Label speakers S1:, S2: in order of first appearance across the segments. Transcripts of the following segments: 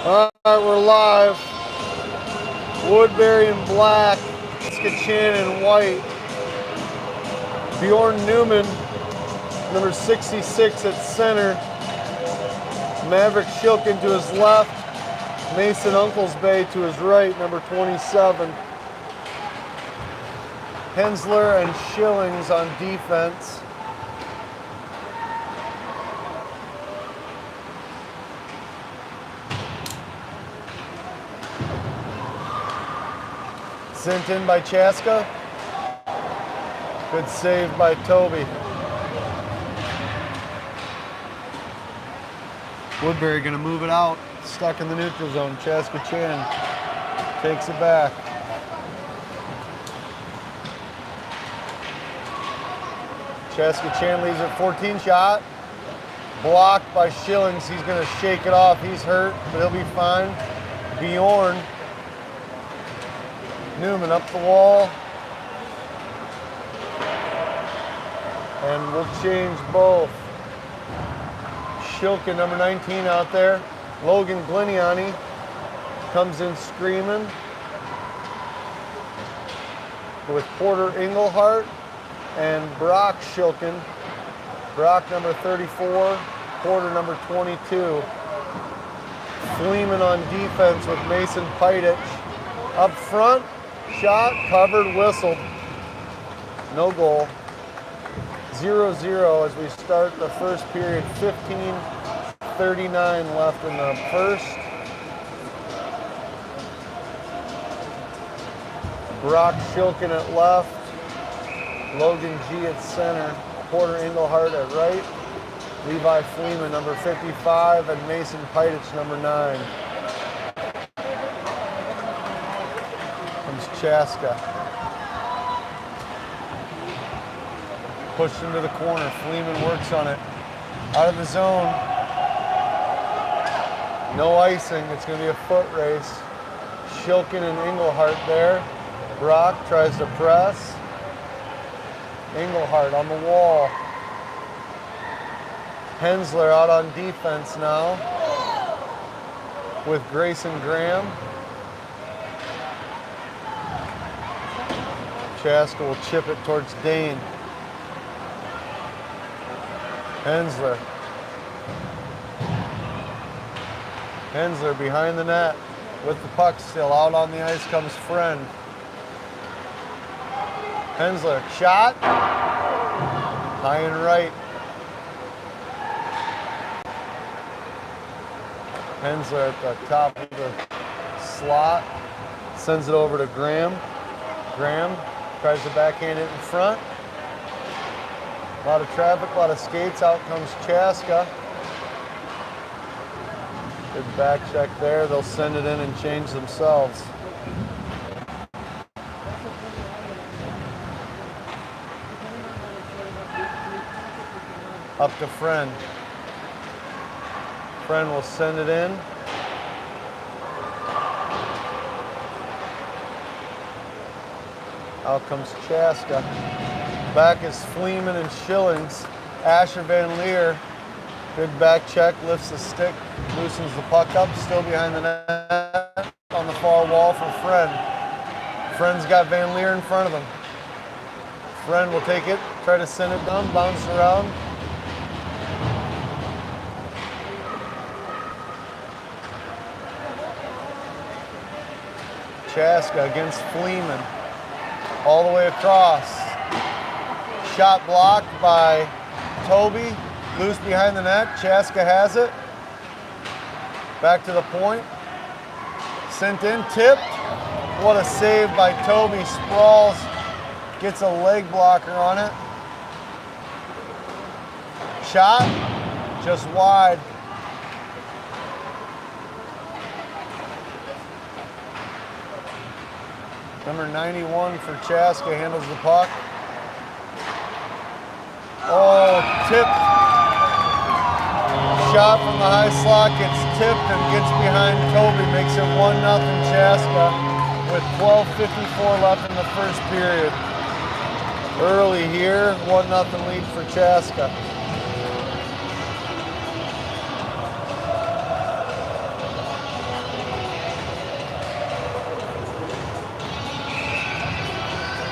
S1: All right, we're live. Woodbury in black, Chaska in white. Bjorn Newman, number 66 at center. Maverick Shilkin to his left. Mason Unklesbay to his right, number 27. Hensler and Schillings on defense. Sent in by Chaska. Good save by Toby. Woodbury gonna move it out. Stuck in the neutral zone. Chaska takes it back. Chaska leaves it 14 shot. Blocked by Schillings. He's gonna shake it off. He's hurt, but he'll be fine. Bjorn. Newman up the wall. And we'll change both. Shilkin, number 19 out there. Logan Gliniani comes in screaming with Porter Englehart and Brock Shilkin. Brock number 34, Porter number 22. Fleeman on defense with Mason Pidich. Up front, shot, covered, whistled. No goal. 0-0 as we start the first period. 15:39 left in the first. Brock Shilkin at left. Logan G at center. Porter Englehart at right. Levi Fleeman, number 55, and Mason Pidich, number 9. Comes Chaska. Pushed into the corner. Fleeman works on it. Out of the zone. No icing. It's going to be a foot race. Shilkin and Englehart there. Brock tries to press. Englehart on the wall. Hensler out on defense now with Grayson Graham. Chaska will chip it towards Dane. Hensler. Hensler behind the net with the puck still. Out on the ice comes Friend. Hensler, shot. High and right. Hensler at the top of the slot. Sends it over to Graham. Graham tries to backhand it in front. A lot of traffic, a lot of skates. Out comes Chaska. Good back check there. They'll send it in and change themselves. Up to Friend. Friend will send it in. Out comes Chaska. Back is Fleeman and Schillings. Asher Van Leer. Good back check, lifts the stick, loosens the puck up, still behind the net on the far wall for Friend. Friend's got Van Leer in front of him. Friend will take it, try to send it down, bounce around. Chaska against Fleeman. All the way across. Shot blocked by Toby. Loose behind the net. Chaska has it. Back to the point. Sent in, tipped. What a save by Toby. Sprawls. Gets a leg blocker on it. Shot. Just wide. Number 91 for Chaska handles the puck. Oh, tipped. Shot from the high slot gets tipped and gets behind Toby. Makes it 1-0 Chaska with 12:54 left in the first period. Early here, 1-0 lead for Chaska.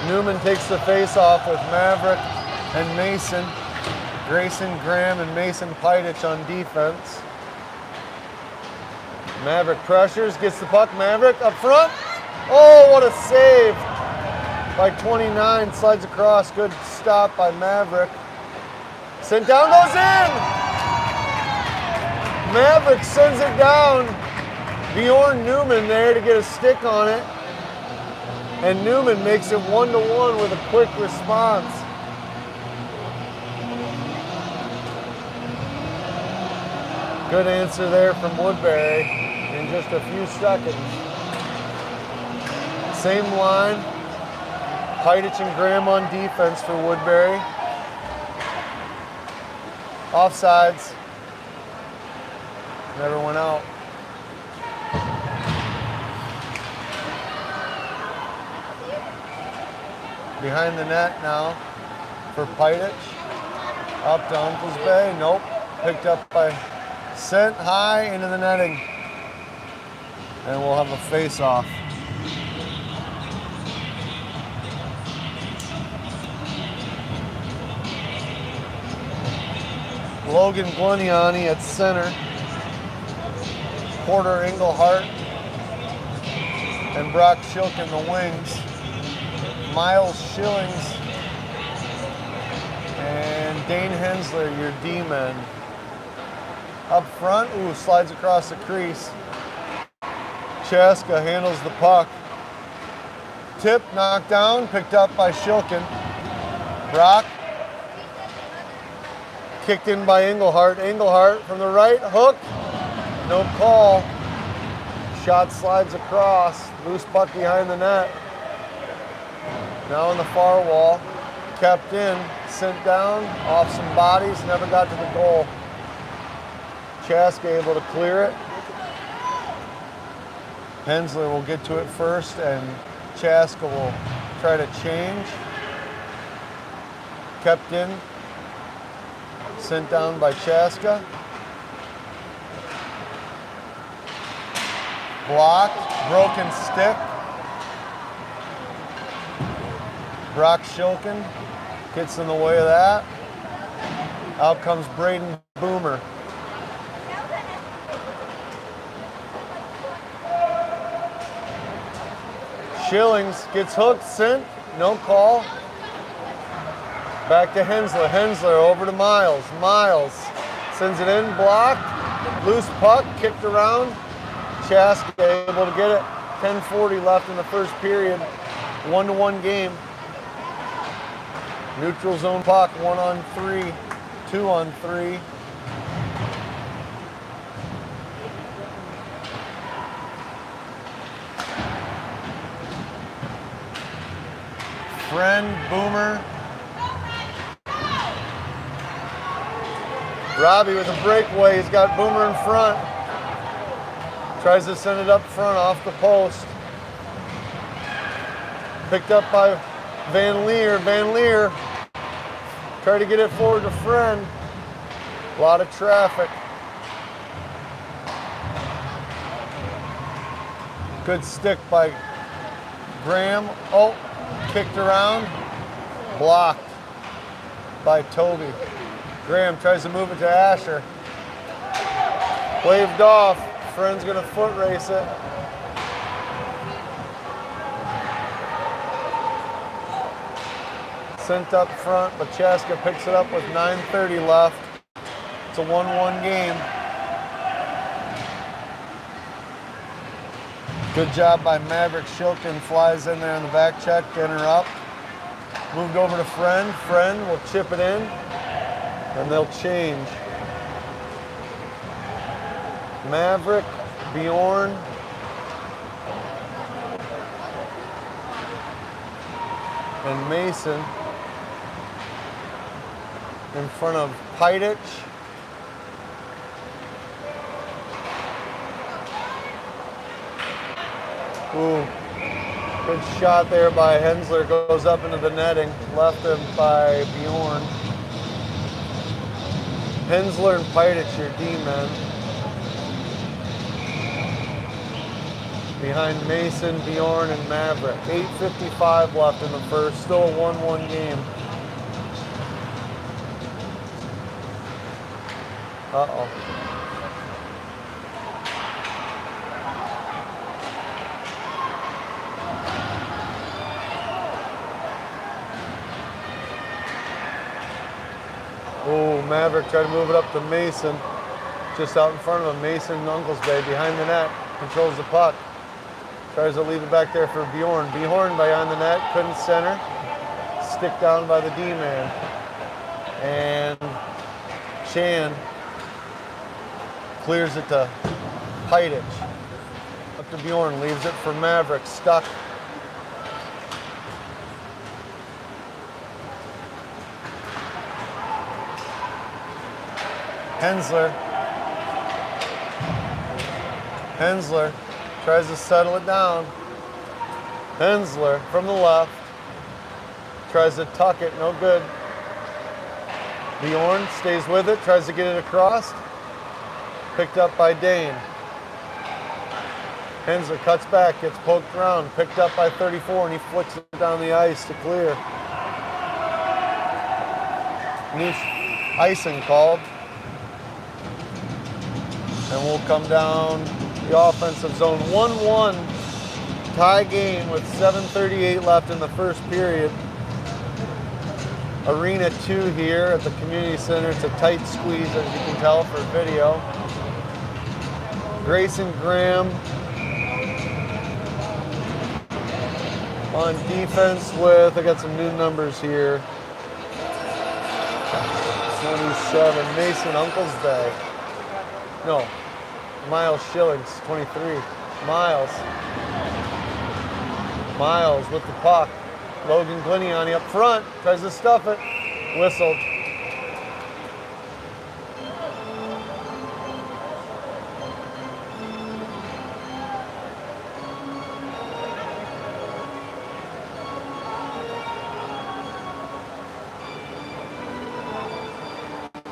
S1: Newman takes the face off with Maverick and Mason. Grayson, Graham, and Mason Pidich on defense. Maverick pressures, gets the puck. Maverick up front. Oh, what a save by 29. Slides across. Good stop by Maverick. Sent down, goes in. Maverick sends it down. Bjorn Newman there to get a stick on it. And Newman makes it 1-1 with a quick response. Good answer there from Woodbury in just a few seconds. Same line. Pidich and Graham on defense for Woodbury. Offsides. Never went out. Behind the net now for Pidich. Up to Uncle's Bay. Nope. Picked up by sent high into the netting. And we'll have a face-off. Logan Gleniani at center. Porter Engelhart and Brock Schilk in the wings. Miles Schillings and Dane Hensler, your D-men. Up front, ooh, slides across the crease. Chaska handles the puck. Tip, knocked down, picked up by Shilkin. Brock, kicked in by Engelhart. Engelhart from the right, hook, no call. Shot slides across, loose puck behind the net. Now on the far wall, kept in, sent down, off some bodies, never got to the goal. Chaska able to clear it. Hensler will get to it first, and Chaska will try to change. Kept in, sent down by Chaska. Blocked, broken stick. Brock Shilkin gets in the way of that. Out comes Braden Boomer. Schillings gets hooked, sent, no call. Back to Hensler. Hensler over to Miles. Miles sends it in, blocked. Loose puck, kicked around. Chaska able to get it. 10:40 left in the first period. 1-1 game. Neutral zone puck, 1-on-3, 2-on-3. Friend, Boomer. Robbie with a breakaway. He's got Boomer in front. Tries to send it up front off the post. Picked up by Van Leer. Van Leer tried to get it forward to Friend. A lot of traffic. Good stick by Graham. Oh, kicked around. Blocked by Toby. Graham tries to move it to Asher. Waved off. Friend's gonna foot race it. Sent up front, but Chaska picks it up with 9:30 left. It's a 1-1 game. Good job by Maverick Shilkin. Flies in there on the back check, getting her up. Moved over to Friend. Friend will chip it in, and they'll change. Maverick, Bjorn, and Mason in front of Pidich. Ooh, good shot there by Hensler, goes up into the netting, left him by Bjorn. Hensler and Pidich, your D-men. behind Mason, Bjorn, and Maverick. 8:55 left in the first, still a 1-1 game. Uh-oh. Oh, Maverick tried to move it up to Mason. Just out in front of him. Mason and Uncle's Bay behind the net. Controls the puck. Tries to leave it back there for Bjorn. Bjorn behind the net. Couldn't center. Stick down by the D-man. And Chan clears it to Pidich. Up to Bjorn. Leaves it for Maverick. Stuck. Hensler tries to settle it down. Hensler from the left tries to tuck it, no good. Bjorn stays with it, tries to get it across. Picked up by Dane. Hensler cuts back, gets poked around, picked up by 34, and he flicks it down the ice to clear. Icing called. And we'll come down the offensive zone. 1-1 tie game with 7:38 left in the first period. Arena 2 here at the community center. It's a tight squeeze, as you can tell for video. Grayson Graham on defense with, I got some new numbers here. 27, Mason Uncle's Bay. No, Miles Schillings, 23. Miles with the puck. Logan Gliniani up front, tries to stuff it. Whistled.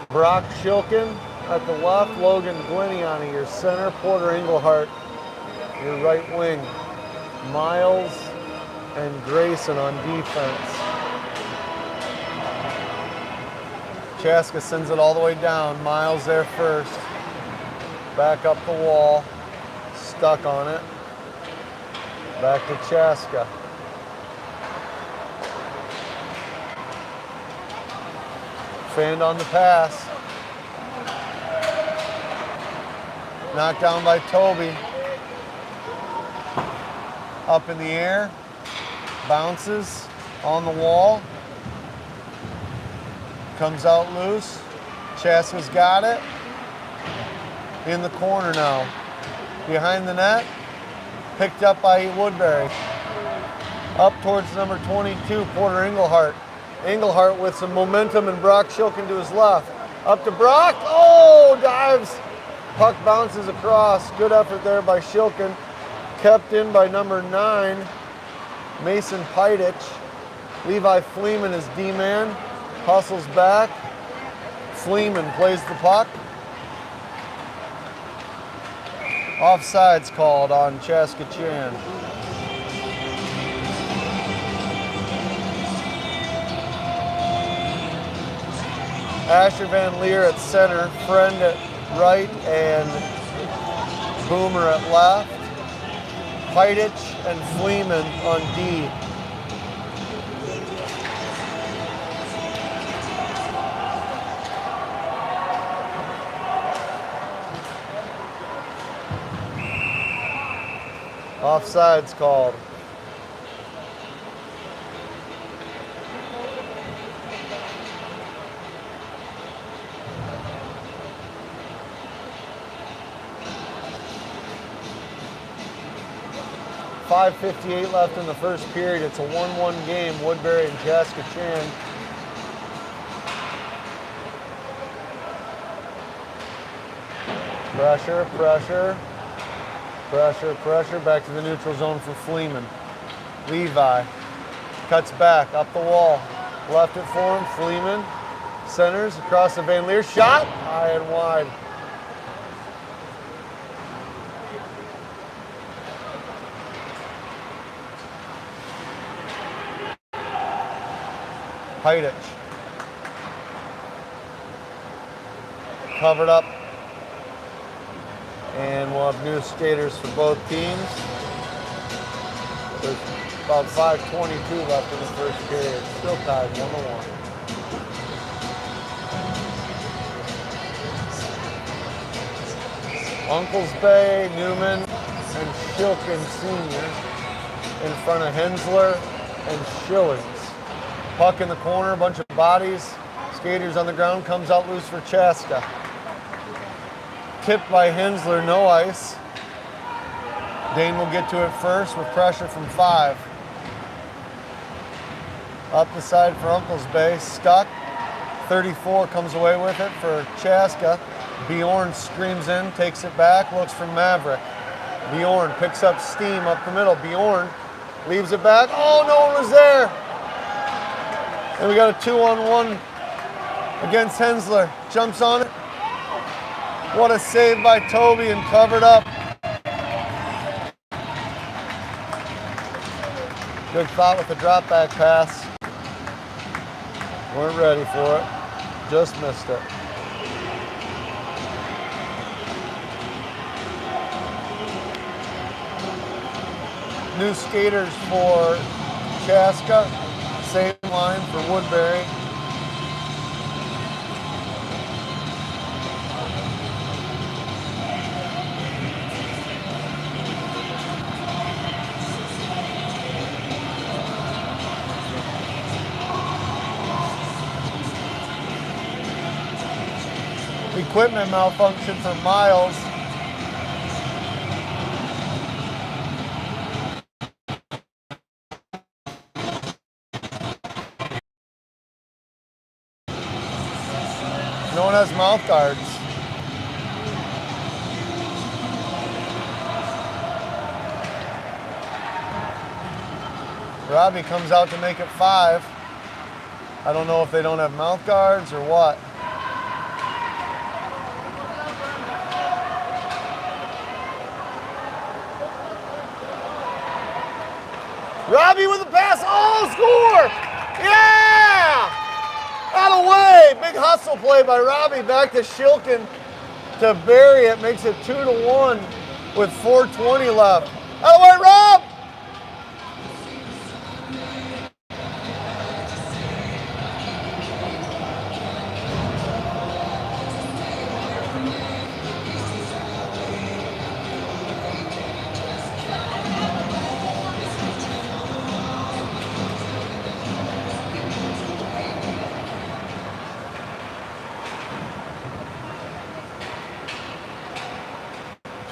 S1: Brock Shilkin at the left, Logan Gliniani, your center, Porter Englehart, your right wing, Miles and Grayson on defense. Chaska sends it all the way down, Miles there first, back up the wall, stuck on it, back to Chaska. Fanned on the pass. Knocked down by Toby. Up in the air. Bounces on the wall. Comes out loose. Chaska's got it. In the corner now. Behind the net. Picked up by Woodbury. Up towards number 22, Porter Englehart. Englehart with some momentum and Brock Shilkin to his left. Up to Brock. Oh, dives. Puck bounces across. Good effort there by Shilkin. Kept in by number 9, Mason Pidich. Levi Fleeman is D-man. Hustles back. Fleeman plays the puck. Offsides called on Chaska Chan. Asher Van Leer at center, Friend at right, and Boomer at left. Pidich and Fleeman on D. Offsides called. .558 left in the first period. It's a 1-1 game, Woodbury and Chaska Chan. Pressure, pressure, pressure, pressure. Back to the neutral zone for Fleeman. Levi cuts back, up the wall. Left it for him, Fleeman. Centers across the Van Leer. Shot, high and wide. Pidich. Covered up. And we'll have new skaters for both teams. There's about 5:22 left in the first period. Still tied 1-1. Uncles Bay, Newman, and Shilkin Sr. in front of Hensler and Schillings. Puck in the corner, a bunch of bodies. Skaters on the ground, comes out loose for Chaska. Tipped by Hensler, no ice. Dane will get to it first with pressure from 5. Up the side for Uncles Bay, stuck. 34 comes away with it for Chaska. Bjorn screams in, takes it back, looks for Maverick. Bjorn picks up steam up the middle. Bjorn leaves it back. Oh, no one was there. And we got a 2-on-1 against Hensler. Jumps on it. What a save by Toby and covered up. Good thought with the drop back pass. Weren't ready for it. Just missed it. New skaters for Chaska. Same line for Woodbury. Equipment malfunction for Miles. No one has mouth guards. Robbie comes out to make it 5. I don't know if they don't have mouth guards or what. Robbie with a pass. Oh, score! Yeah! Out of the way. Big hustle play by Robbie. Back to Shilkin to bury it. Makes it 2-1 with 4:20 left. Out of the way, Rob!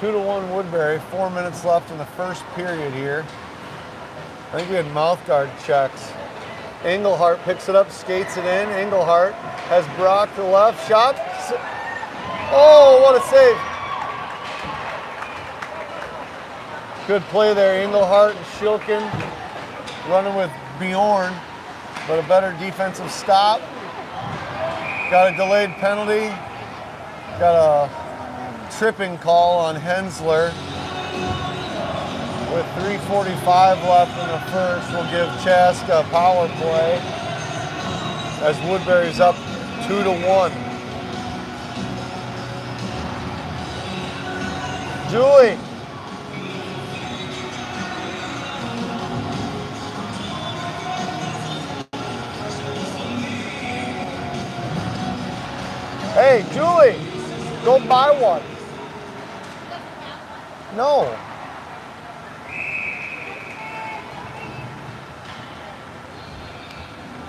S1: Two to 1 Woodbury, 4 minutes left in the first period here. I think we had mouth guard checks. Engelhart picks it up, skates it in. Engelhart has Brock to the left, shot. Oh, what a save. Good play there, Engelhart and Shilkin running with Bjorn, but a better defensive stop. Got a delayed penalty. Got a tripping call on Hensler. With 3:45 left in the first, we'll give Chaska a power play as Woodbury's up 2-1. Julie. Hey, Julie, go buy one. No.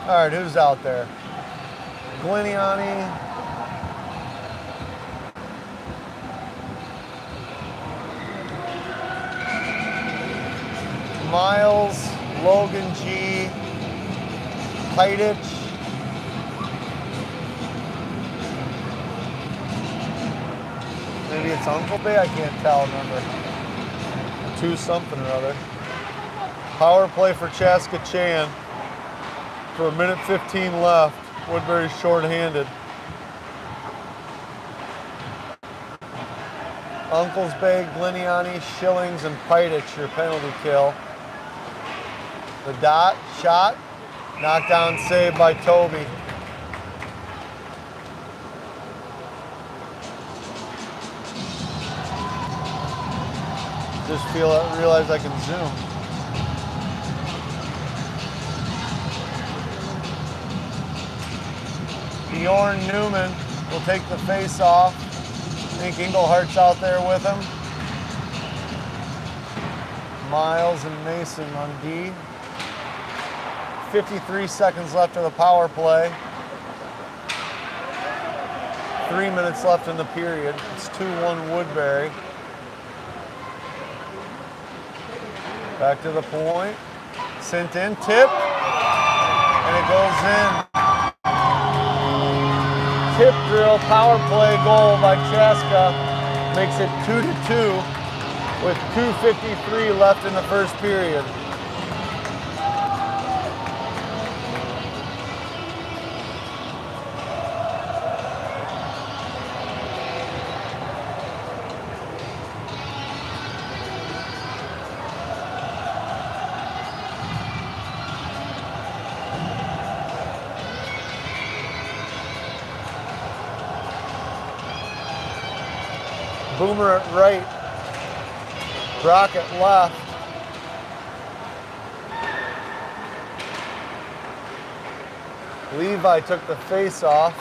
S1: All right, who's out there? Gliniani. Miles, Logan G, Pidich. Maybe it's Uncle Bay, I can't tell, remember. 2 something or other. Power play for Chaska Chan. For 1:15 left. Woodbury's shorthanded. Uncles Bay, Gliniani, Schillings, and Pidich, your penalty kill. The dot, shot, Knockdown save by Toby. Just realize I can zoom. Bjorn Newman will take the face off. I think Englehart's out there with him. Miles and Mason on D. 53 seconds left of the power play. 3 minutes left in the period. It's 2-1 Woodbury. Back to the point. Sent in, tip, and it goes in. Tip drill, power play goal by Chaska. Makes it 2-2 with 2:53 left in the first period. Boomer at right, Brock at left. Levi took the face off,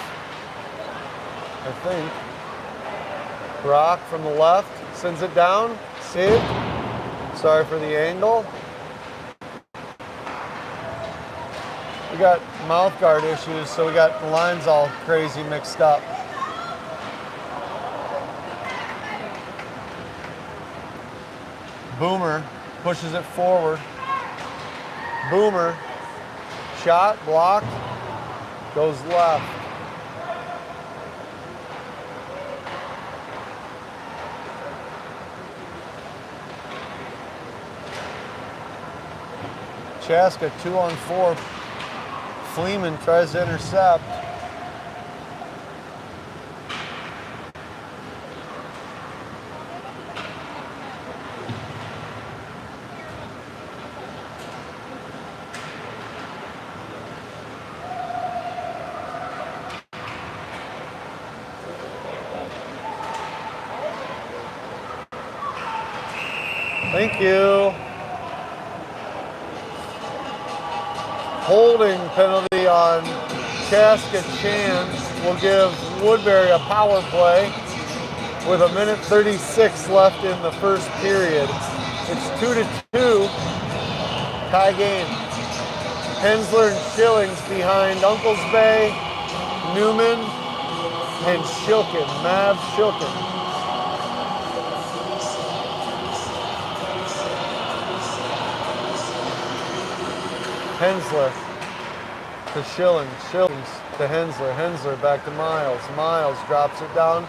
S1: I think. Brock from the left, sends it down, saved. Sorry for the angle. We got mouth guard issues, so we got the lines all crazy mixed up. Boomer pushes it forward. Boomer, shot, blocked, goes left. Chaska 2-on-4. Fleeman tries to intercept. Thank you. Holding penalty on Chaska Chan will give Woodbury a power play with 1:36 left in the first period. It's 2-2, tie game. Hensler and Schillings behind Uncles Bay, Newman, and Shilkin, Mav Shilkin. Hensler to Schillings, Schillings to Hensler, Hensler back to Miles, Miles drops it down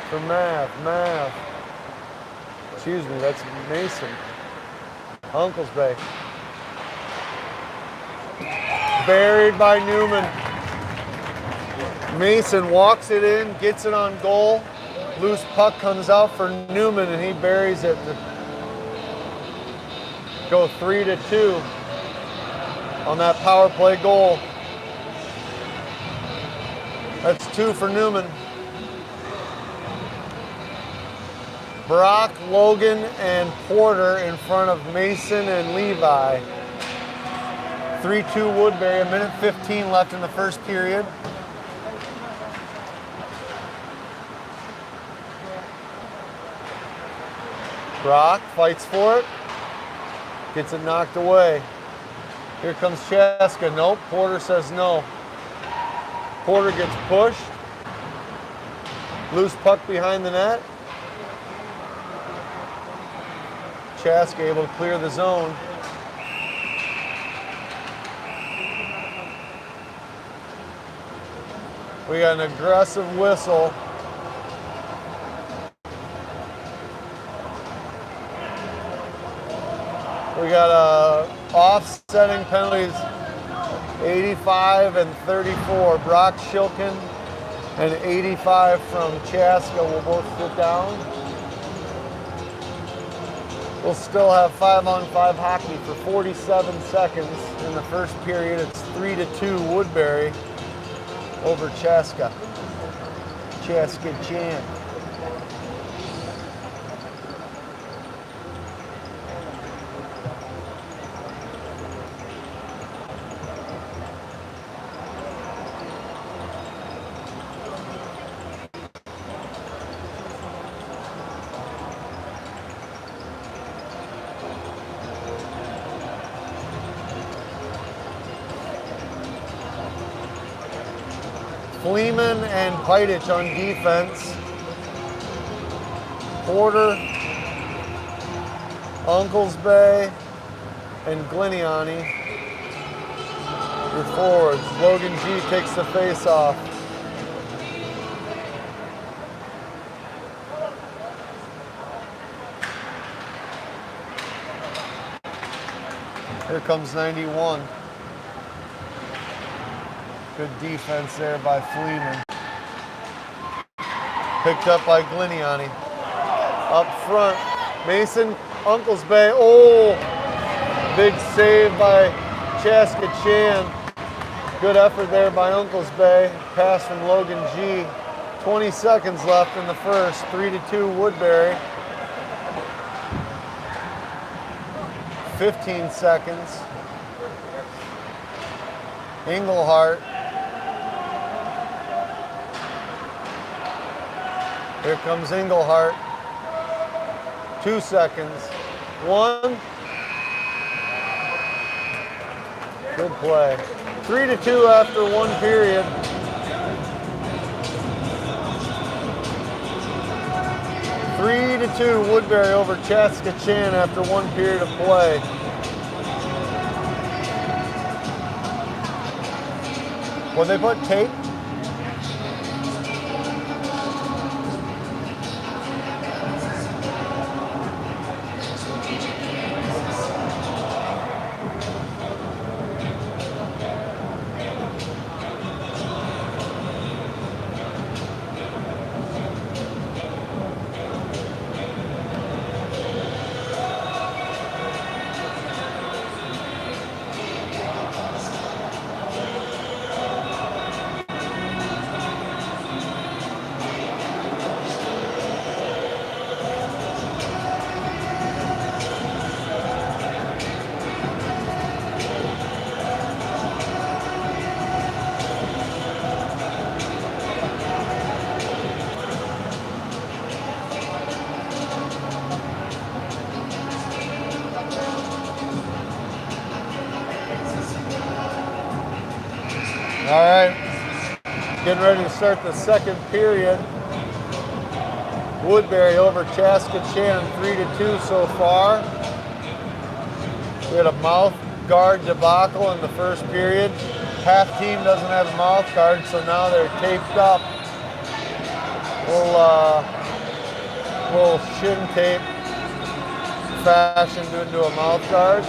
S1: for Mav, Mav. Excuse me, that's Mason. Uncles Bay. Buried by Newman. Mason walks it in, gets it on goal. Loose puck comes out for Newman and he buries it. Go 3-2. On that power play goal. That's 2 for Newman. Brock, Logan, and Porter in front of Mason and Levi. 3-2 Woodbury, 1:15 left in the first period. Brock fights for it. Gets it knocked away. Here comes Chaska. Nope, Porter says no. Porter gets pushed. Loose puck behind the net. Chaska able to clear the zone. We got an aggressive whistle. We got offsetting penalties, 85 and 34. Brock Shilkin and 85 from Chaska will both sit down. We'll still have 5-on-5 hockey for 47 seconds in the first period. It's 3-2 Woodbury over Chaska. Chaska Chan. Fleeman and Pidich on defense. Porter, Uncles Bay, and Gliniani. Your forwards. Logan G takes the face off. Here comes 91. Good defense there by Fleeman. Picked up by Gliniani. Up front, Mason, Uncles Bay. Oh, big save by Chaska Chan. Good effort there by Uncles Bay. Pass from Logan G. 20 seconds left in the first. 3-2 Woodbury. 15 seconds. Englehart. Here comes Englehart. 2 seconds. 1. Good play. 3-2 after 1 period. Three to 2 Woodbury over Chaska Chan after 1 period of play. Will they put tape? All right, getting ready to start the second period. Woodbury over Chaska Chan, 3-2 so far. We had a mouth guard debacle in the first period. Half team doesn't have a mouth guard, so now they're taped up. We'll shin tape fashioned into a mouth guard.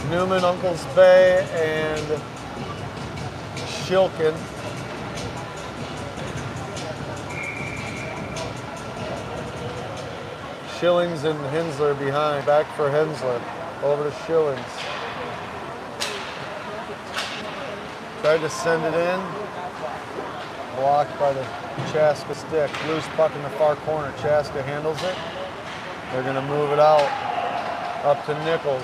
S1: Newman, Uncles Bay, and Shilkin. Schillings and Hensler behind. Back for Hensler. Over to Schillings. Tried to send it in. Blocked by the Chaska stick. Loose puck in the far corner. Chaska handles it. They're going to move it out. Up to Nichols.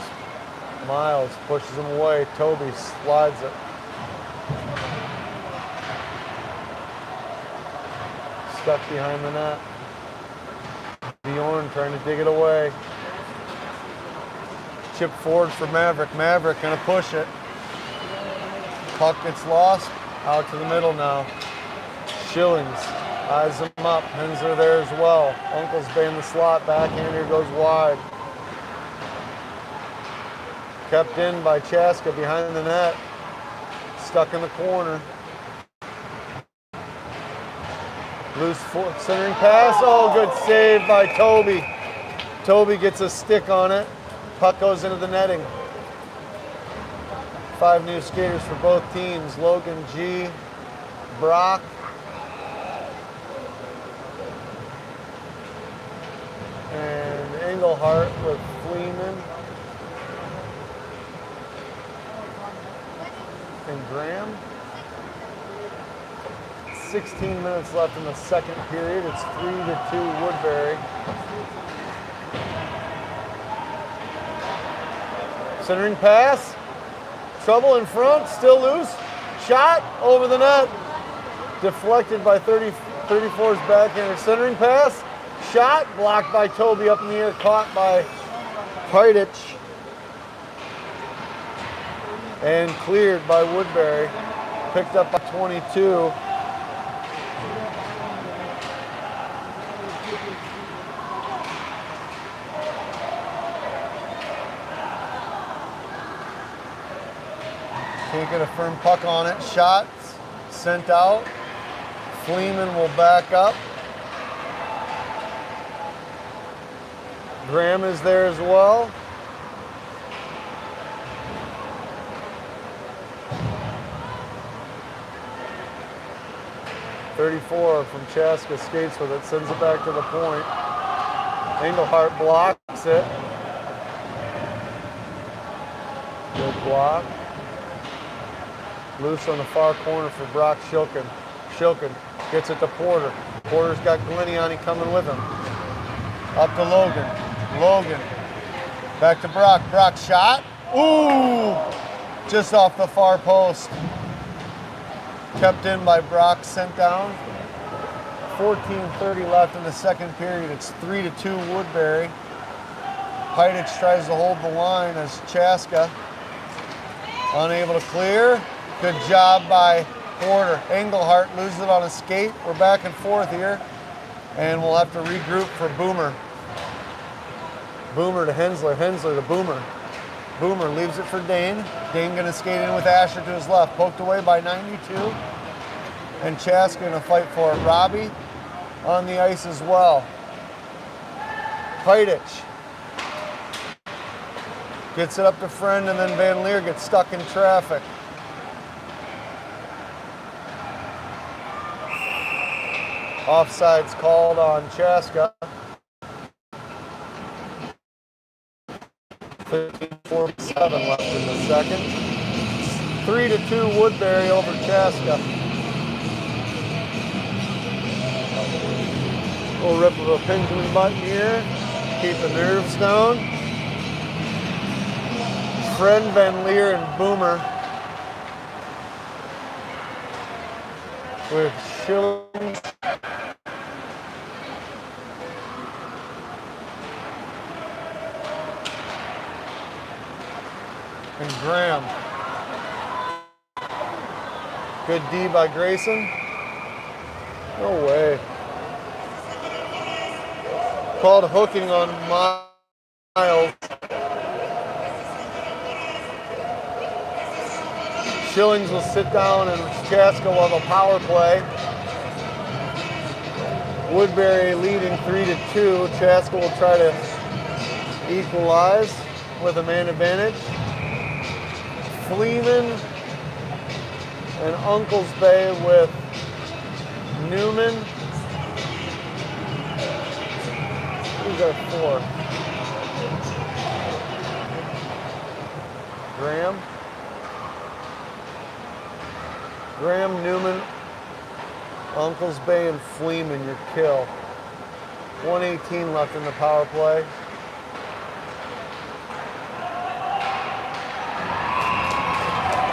S1: Miles pushes him away. Toby slides it. Stuck behind the net. Bjorn trying to dig it away. Chip forward for Maverick. Maverick gonna push it. Puck gets lost. Out to the middle now. Schillings eyes him up. Hensler there as well. Uncles Bay in the slot. Backhander goes wide. Kept in by Chaska behind the net. Stuck in the corner. Loose centering pass. Oh, good save by Toby. Toby gets a stick on it. Puck goes into the netting. 5 new skaters for both teams. Logan G, Brock, and Englehart with Fleeman and Graham. 16 minutes left in the second period. It's 3-2 Woodbury. Centering pass. Trouble in front. Still loose. Shot over the net. Deflected by 34's backhander. Centering pass. Shot. Blocked by Toby up in the air. Caught by Hajdich. And cleared by Woodbury. Picked up by 22. Can't get a firm puck on it. Shot, sent out. Fleeman will back up. Graham is there as well. .34 from Chaska skates with it, sends it back to the point. Englehart blocks it. Good block. Loose on the far corner for Brock Shilkin. Shilkin gets it to Porter. Porter's got Gliniani coming with him. Up to Logan. Logan. Back to Brock. Brock shot. Ooh! Just off the far post. Kept in by Brock, sent down. 14:30 left in the second period. It's 3-2 Woodbury. Hajdich tries to hold the line as Chaska unable to clear. Good job by Porter. Englehart loses it on a skate. We're back and forth here. And we'll have to regroup for Boomer. Boomer to Hensler. Hensler to Boomer. Boomer leaves it for Dane. Dane gonna skate in with Asher to his left. Poked away by 92. And Chaska gonna fight for it. Robbie on the ice as well. Hajdich gets it up to Friend, and then Van Leer gets stuck in traffic. Offside's called on Chaska. 15:47 left in the second. 3-2 Woodbury over Chaska. Little rip of a pendulum button here. Keep the nerves down. Friend, Van Leer, and Boomer with Schilling. And Graham. Good D by Grayson. No way. Called hooking on Miles. Schillings will sit down and Chaska will have a power play. Woodbury leading 3-2. Chaska will try to equalize with a man advantage. Fleeman and Uncles Bay with Newman. Who's our fourth? Graham. Graham, Newman, Uncles Bay, and Fleeman, your kill. 1:18 left in the power play.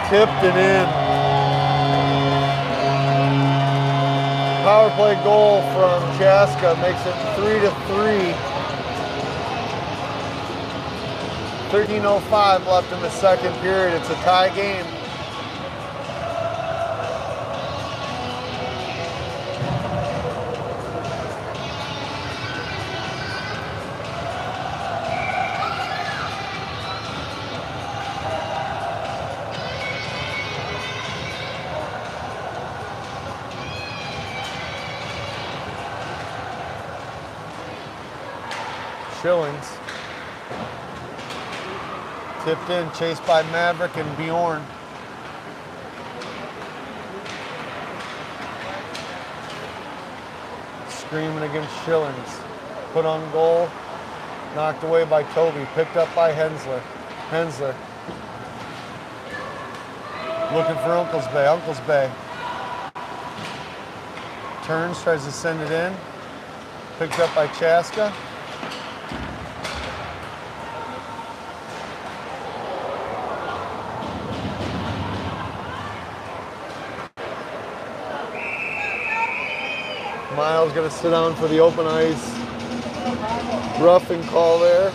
S1: Tipped and in. Power play goal from Chaska makes it 3-3. 13:05 left in the second period. It's a tie game. Schillings. Tipped in, chased by Maverick and Bjorn. Screaming against Schillings. Put on goal. Knocked away by Toby. Picked up by Hensler. Hensler. Looking for Uncle's Bay. Uncle's Bay. Turns, tries to send it in. Picked up by Chaska. Miles going to sit down for the open ice. Roughing call there.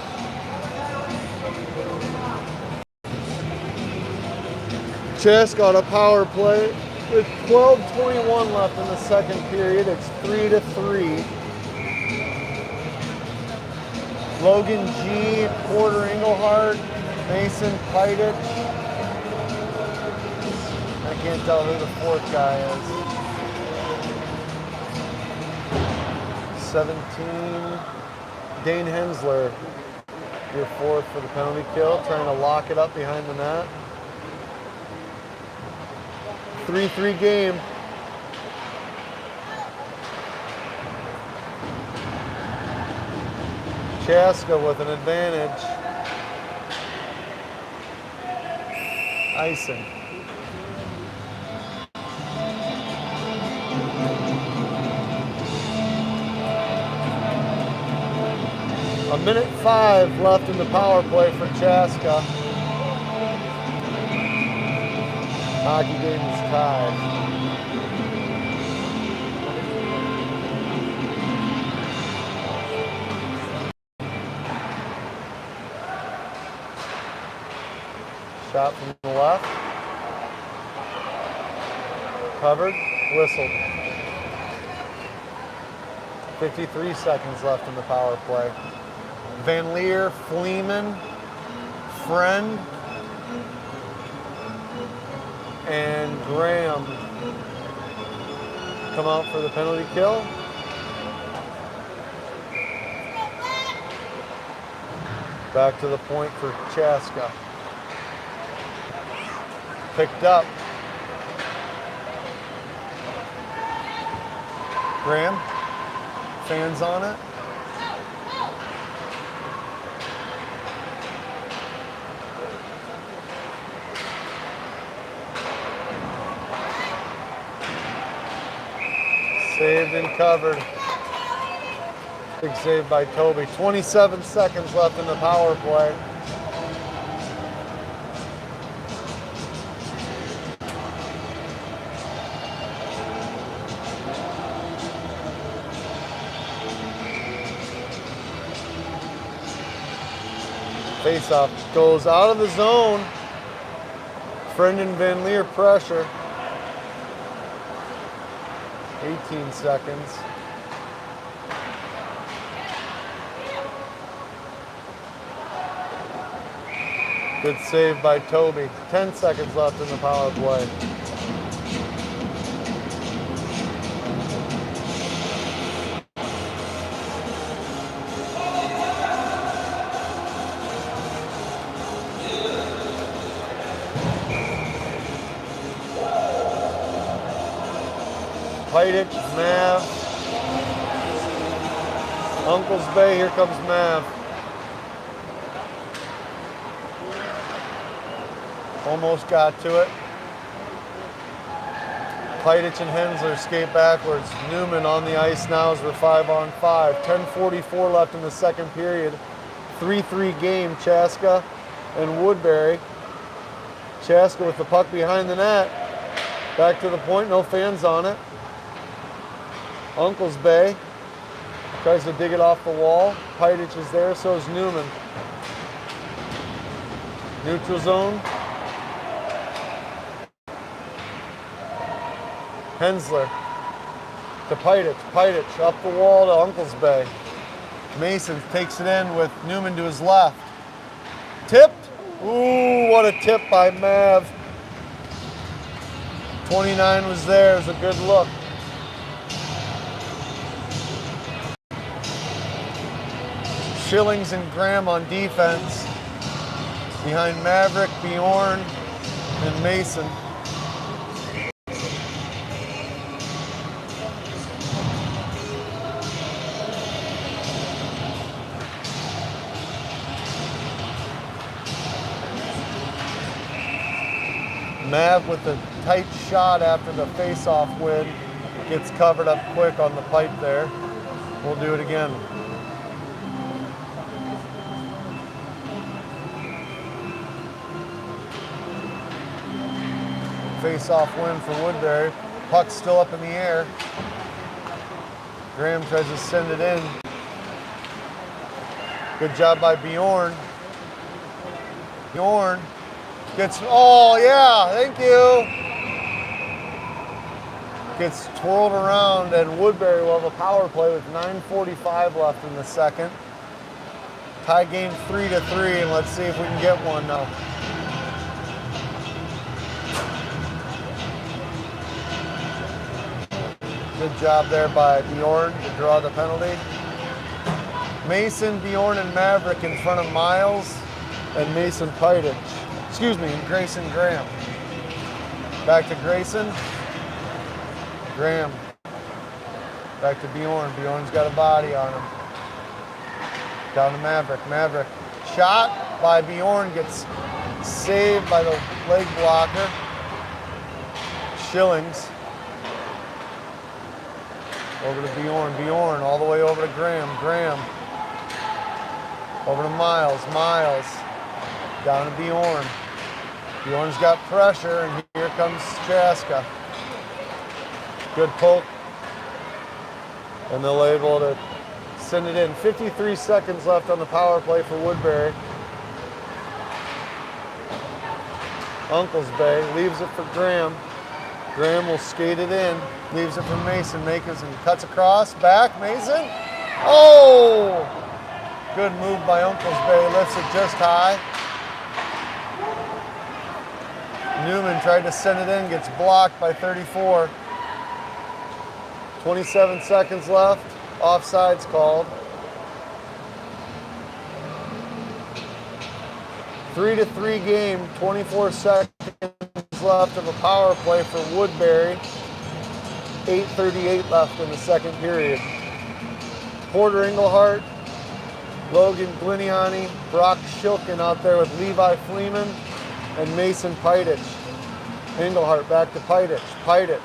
S1: Chaska on a power play with 12:21 left in the second period. It's 3-3. Logan G, Porter Engelhardt, Mason Pidich. I can't tell who the fourth guy is. 17, Dane Hensler, your fourth for the penalty kill, trying to lock it up behind the net. 3-3 game. Chaska with an advantage. Icing. A minute 5 left in the power play for Chaska. Hockey game is tied. Shot from the left. Covered, whistled. 53 seconds left in the power play. Van Leer, Fleeman, Friend, and Graham come out for the penalty kill. Back to the point for Chaska. Picked up. Graham, fans on it. Saved and covered. Big save by Toby. 27 seconds left in the power play. Faceoff goes out of the zone. Friend and Van Leer pressure. 18 seconds. Good save by Toby. 10 seconds left in the power play. Pidich, Mav. Uncle's Bay, here comes Mav. Almost got to it. Pidich and Hensler skate backwards. Newman on the ice now as we're 5-on-5. 10:44 left in the second period. 3-3 game, Chaska and Woodbury. Chaska with the puck behind the net. Back to the point, no fans on it. Uncle's Bay tries to dig it off the wall. Pidich is there, so is Newman. Neutral zone. Hensler to Pidich. Pidich up the wall to Uncle's Bay. Mason takes it in with Newman to his left. Tipped. Ooh, what a tip by Mav. 29 was there. It was a good look. Schillings and Graham on defense. Behind Maverick, Bjorn, and Mason. Mav with the tight shot after the face-off win gets covered up quick on the pipe there. We'll do it again. Face-off win for Woodbury. Puck's still up in the air. Graham tries to send it in. Good job by Bjorn. Bjorn gets, oh yeah, thank you. Gets twirled around, and Woodbury will have a power play with 9:45 left in the second. Tie game 3-3, and let's see if we can get one now. Good job there by Bjorn to draw the penalty. Mason, Bjorn, and Maverick in front of Miles and Mason Pidich. Excuse me, and Grayson Graham. Back to Grayson. Graham. Back to Bjorn. Bjorn's got a body on him. Down to Maverick. Maverick. Shot by Bjorn gets saved by the leg blocker. Schillings. Over to Bjorn. Bjorn all the way over to Graham. Graham. Over to Miles. Miles. Down to Bjorn. Bjorn's got pressure, and here comes Chaska. Good poke. And they'll able to send it in. 53 seconds left on the power play for Woodbury. Uncles Bay leaves it for Graham. Graham will skate it in. Leaves it for Mason. Mason cuts across. Back. Mason. Oh! Good move by Uncles Bay. Lifts it just high. Newman tried to send it in. Gets blocked by 34. 27 seconds left. Offside's called. 3-3 game. 24 seconds left of a power play for Woodbury. 8:38 left in the second period. Porter Englehart, Logan Gliniani, Brock Shilkin out there with Levi Fleeman and Mason Pidich. Englehart back to Pidich. Pidich.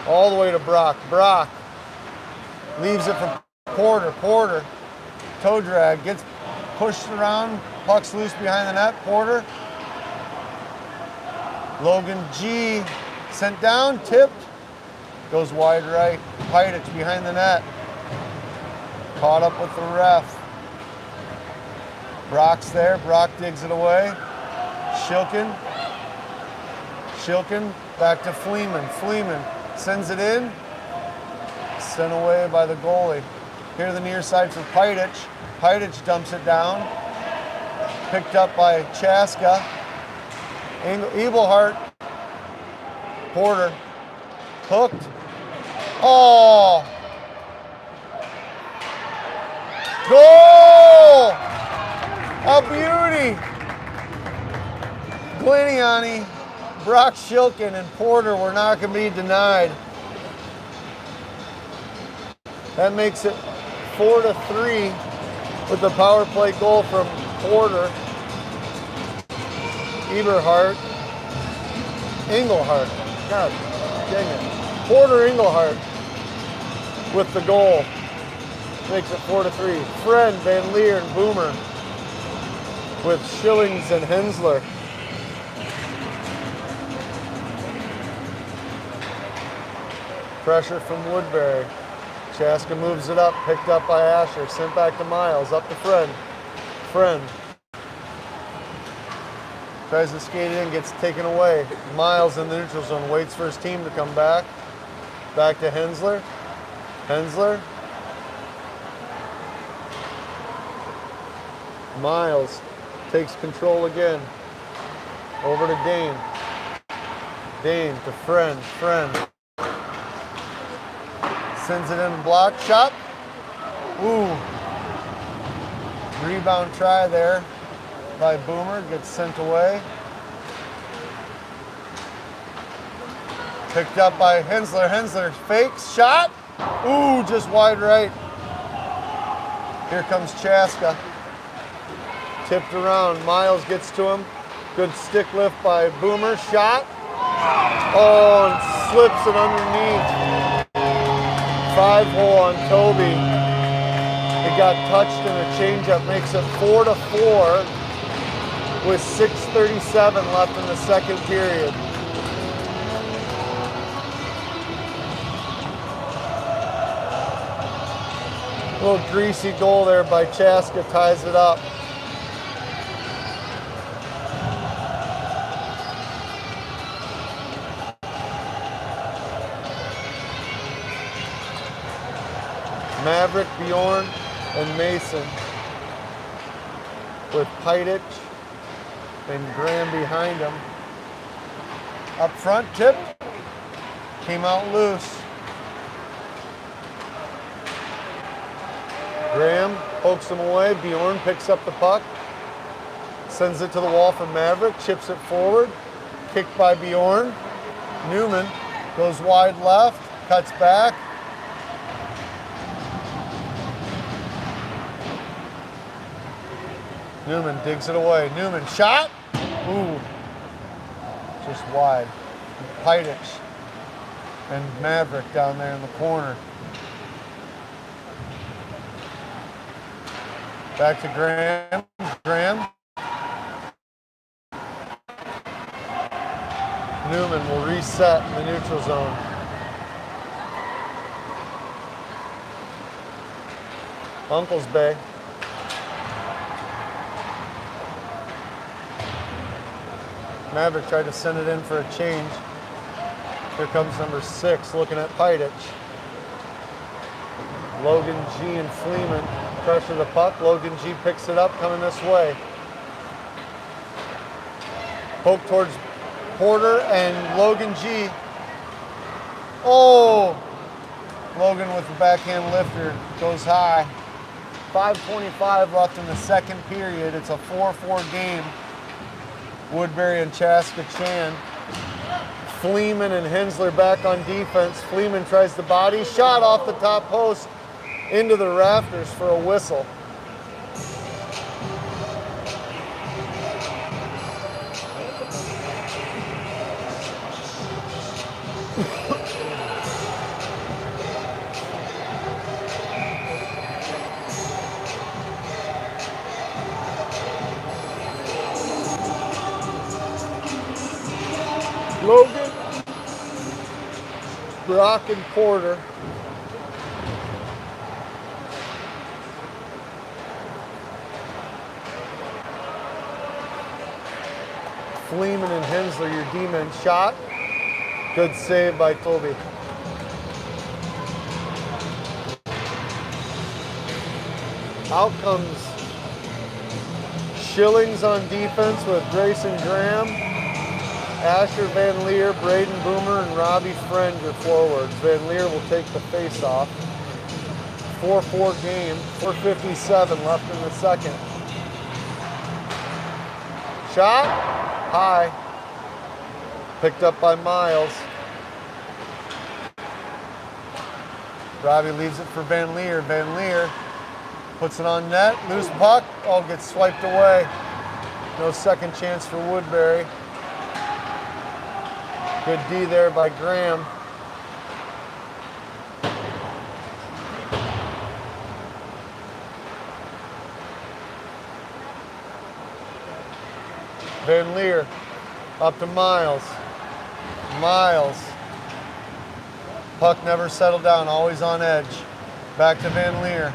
S1: All the way to Brock. Brock leaves it for Porter. Porter. Toe drag. Gets pushed around. Puck's loose behind the net. Porter. Logan G. Sent down. Tipped. Goes wide right. Pidich behind the net. Caught up with the ref. Brock's there. Brock digs it away. Shilkin. Shilkin back to Fleeman. Fleeman sends it in. Sent away by the goalie. Here the near side for Pidich. Pidich dumps it down. Picked up by Chaska. Evilhart. Porter. Hooked. Oh! Goal! A beauty! Gliniani, Brock Shilkin, and Porter were not going to be denied. That makes it 4-3 with the power play goal from Porter. Eberhardt. Englehart. God dang it. Porter Englehart with the goal. Makes it 4-3. Friend, Van Leer, and Boomer with Schillings and Hensler. Pressure from Woodbury. Chaska moves it up, picked up by Asher, sent back to Miles, up to Friend. Friend tries to skate it in, gets taken away. Miles in the neutral zone, waits for his team to come back. Back to Hensler. Hensler. Miles takes control again. Over to Dane. Dane to Friend. Friend. Sends it in a block shot. Ooh. Rebound try there by Boomer. Gets sent away. Picked up by Hensler. Hensler fakes. Shot. Ooh, just wide right. Here comes Chaska. Tipped around. Miles gets to him. Good stick lift by Boomer. Shot. Oh, and slips it underneath. 5-hole on Toby. It got touched in a changeup. Makes it 4-4 with 6:37 left in the second period. A little greasy goal there by Chaska ties it up. Maverick, Bjorn, and Mason with Pidich and Graham behind him. Up front, tip, came out loose. Graham pokes him away. Bjorn picks up the puck, sends it to the wall for Maverick, chips it forward, kicked by Bjorn. Newman goes wide left, cuts back. Newman digs it away. Newman shot. Ooh, just wide. Pidich and Maverick down there in the corner. Back to Graham. Graham. Newman will reset in the neutral zone. Uncle's Bay. Maverick tried to send it in for a change. Here comes number 6 looking at Pidich. Logan G and Fleeman pressure the puck. Logan G picks it up coming this way. Poke towards Porter and Logan G. Oh! Logan with the backhand lifter goes high. 5:25 left in the second period. It's a 4-4 game. Woodbury and Chaska Chan. Fleeman and Hensler back on defense. Fleeman tries the body shot off the top post into the rafters for a whistle. Logan, Brock, and Porter. Fleeman and Hensler, your D-men. Shot. Good save by Toby. Out comes Schillings on defense with Grayson Graham, Asher Van Leer, Braden Boomer, and Robbie Friend your forwards. Van Leer will take the face-off. 4-4 game, 4:57 left in the second. Shot, high, picked up by Miles. Robbie leaves it for Van Leer. Van Leer puts it on net, loose puck, all gets swiped away. No second chance for Woodbury. Good D there by Graham. Van Leer up to Miles. Miles. Puck never settled down, always on edge. Back to Van Leer.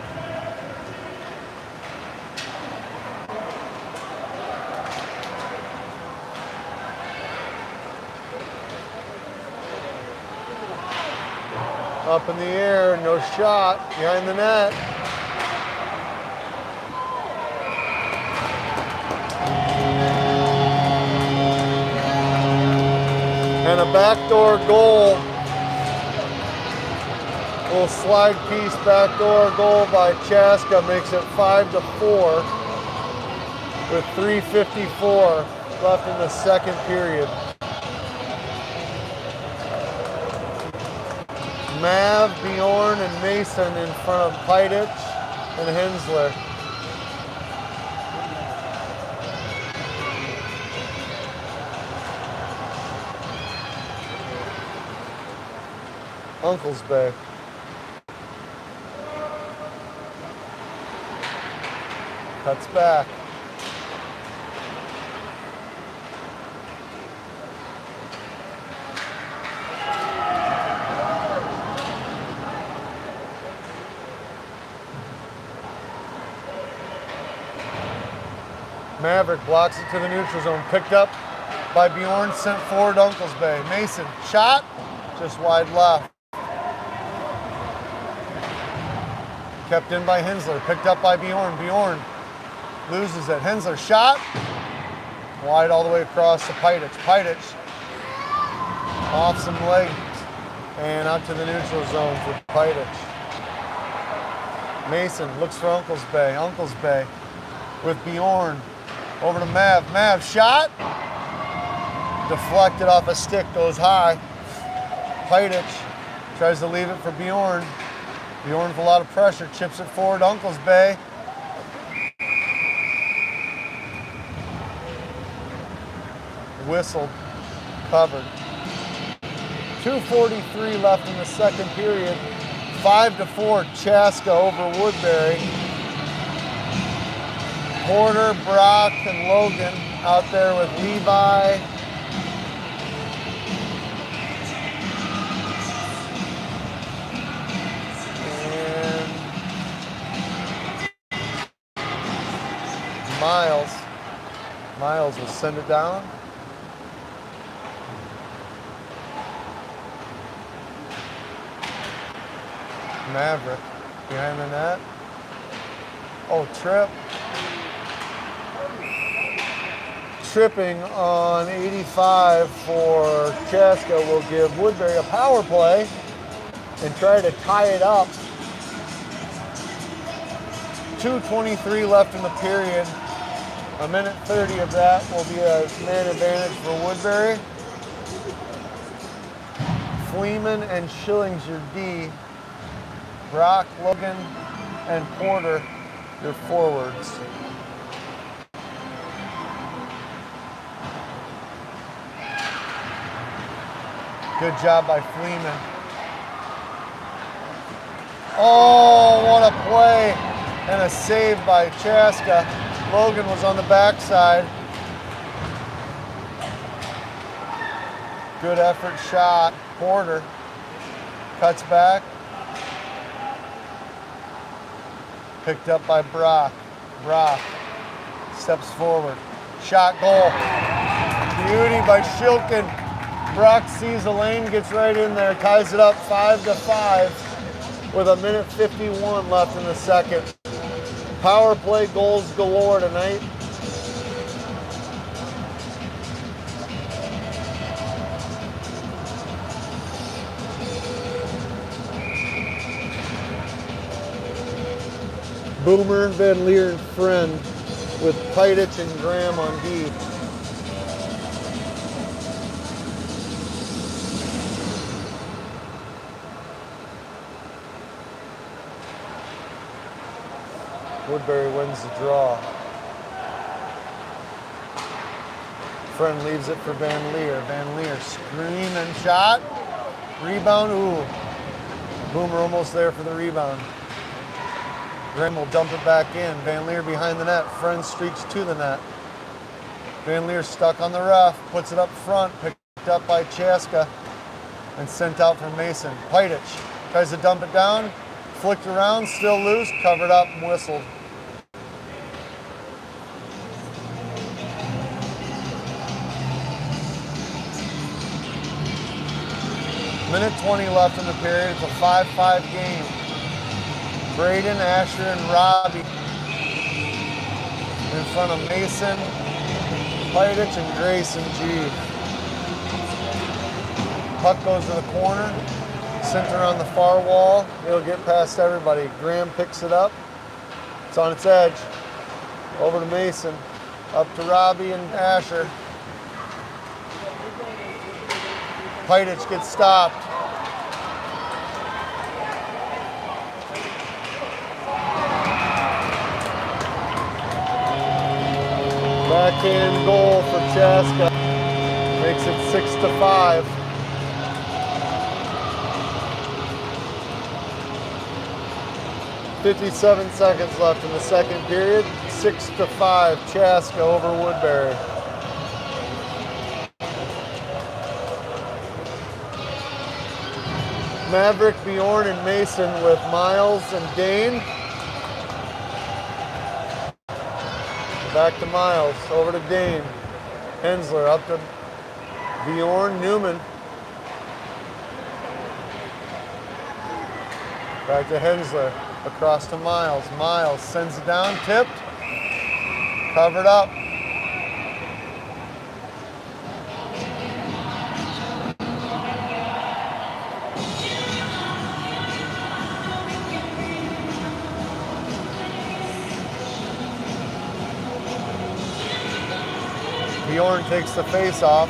S1: Up in the air, no shot, behind the net. And a backdoor goal Little slide piece backdoor goal by Chaska makes it 5-4 with 3:54 left in the second period. Mav, Bjorn, and Mason in front of Pidich and Hensler. Uncle's Bay. Cuts back. Maverick blocks it to the neutral zone. Picked up by Bjorn, sent forward to Uncle's Bay. Mason, shot, just wide left. Kept in by Hensler, picked up by Bjorn. Bjorn loses it. Hensler, shot, wide all the way across to Pidich. Pidich off some legs and out to the neutral zone for Pidich. Mason looks for Uncle's Bay. Uncle's Bay with Bjorn. Over to Mav. Mav, shot. Deflected off a stick, goes high. Pidich tries to leave it for Bjorn. Bjorn with a lot of pressure, chips it forward to Uncle's Bay. Whistled, covered. 2:43 left in the second period. 5-4 Chaska over Woodbury. Porter, Brock, and Logan out there with Levi. And Miles. Miles will send it down. Maverick behind the net. Oh, trip. Tripping on 85 for Chaska will give Woodbury a power play and try to tie it up. 2:23 left in the period. A minute 30 of that will be a man advantage for Woodbury. Fleeman and Schillinger D. Brock, Logan, and Porter, your forwards. Good job by Fleeman. Oh, what a play and a save by Chaska. Logan was on the backside. Good effort shot. Porter cuts back. Picked up by Brock. Brock steps forward. Shot, goal. Beauty by Shilkin. Brock sees the lane, gets right in there, ties it up 5-5 with a minute 51 left in the second. Power play goals galore tonight. Boomer, Van Leer, and Friend with Pidich and Graham on D. Woodbury wins the draw. Friend leaves it for Van Leer. Van Leer screen and shot. Rebound, ooh. Boomer almost there for the rebound. Graham will dump it back in. Van Leer behind the net. Friend streaks to the net. Van Leer stuck on the ref. Puts it up front. Picked up by Chaska and sent out for Mason. Pidich tries to dump it down. Flicked around, still loose. Covered up and whistled. Minute 20 left in the period. It's a 5-5 game. Braden, Asher, and Robbie in front of Mason, Pidich, and Grayson G. Puck goes to the corner. Center on the far wall. It'll get past everybody. Graham picks it up. It's on its edge. Over to Mason. Up to Robbie and Asher. Pidich gets stopped. Backhand goal for Chaska. Makes it 6-5. "57 seconds left in the second period. 6-5, Chaska over Woodbury. Maverick, Bjorn, and Mason with Miles and Dane. Back to Miles, over to Dane. Hensler up to Bjorn, Newman. Back to Hensler, across to Miles. Miles sends it down, tipped, covered up. Bjorn takes the face off.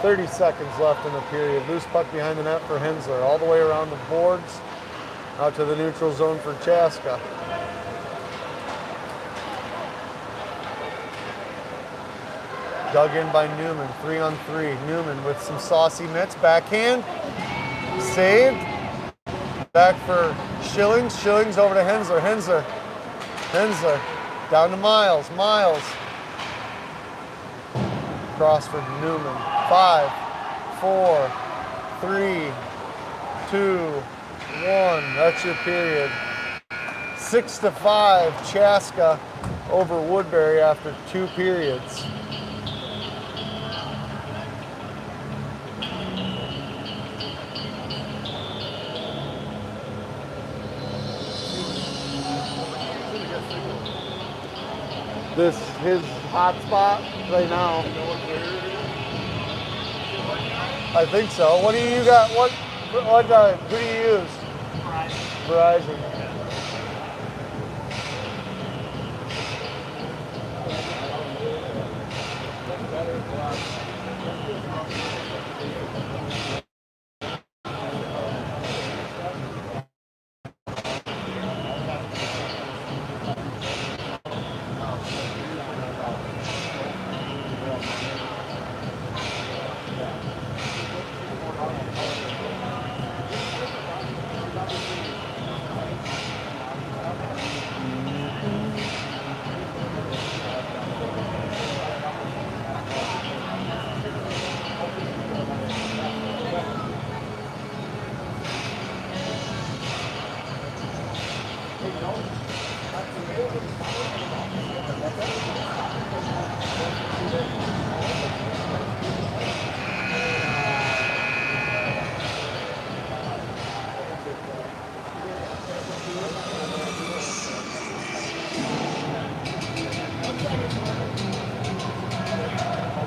S1: "30 seconds left in the period. Loose puck behind the net for Hensler. All the way around the boards. Out to the neutral zone for Chaska. Dug in by Newman, 3-on-3. Newman with some saucy mitts, backhand, saved. Back for Schillings. Schillings over to Hensler. Hensler down to Miles. Miles cross for Newman. 5, 4, 3, 2, 1. That's your period. 6-5, Chaska over Woodbury after 2 periods. This is his hot spot right now. I think so. What do you got? Who do you use? Verizon.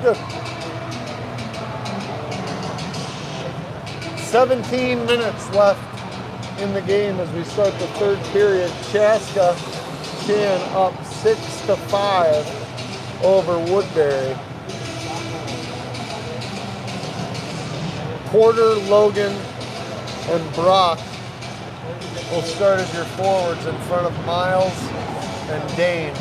S1: Good. 17 minutes left in the game as we start the third period. Chaska can up 6-5 over Woodbury. Porter, Logan, and Brock will start as your forwards in front of Miles and Dane.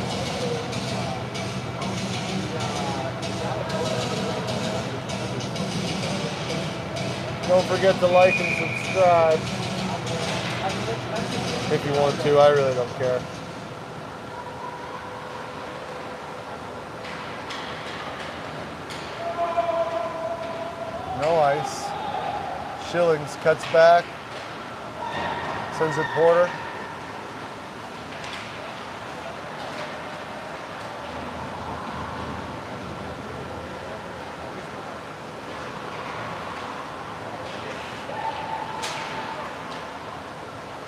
S1: Don't forget to like and subscribe if you want to. I really don't care. No ice. Schillings cuts back. Sends it Porter.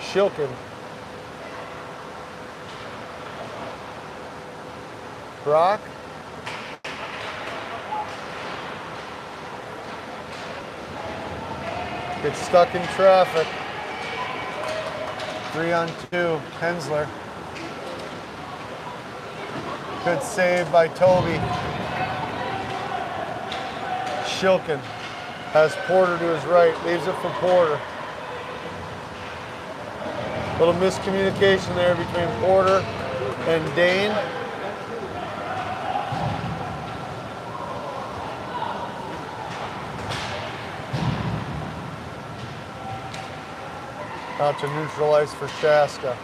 S1: Shilkin Brock. Gets stuck in traffic. 3-on-2, Hensler. Good save by Toby. Shilkin has Porter to his right, leaves it for Porter. Little miscommunication there between Porter and Dane. Out to neutralize for Chaska.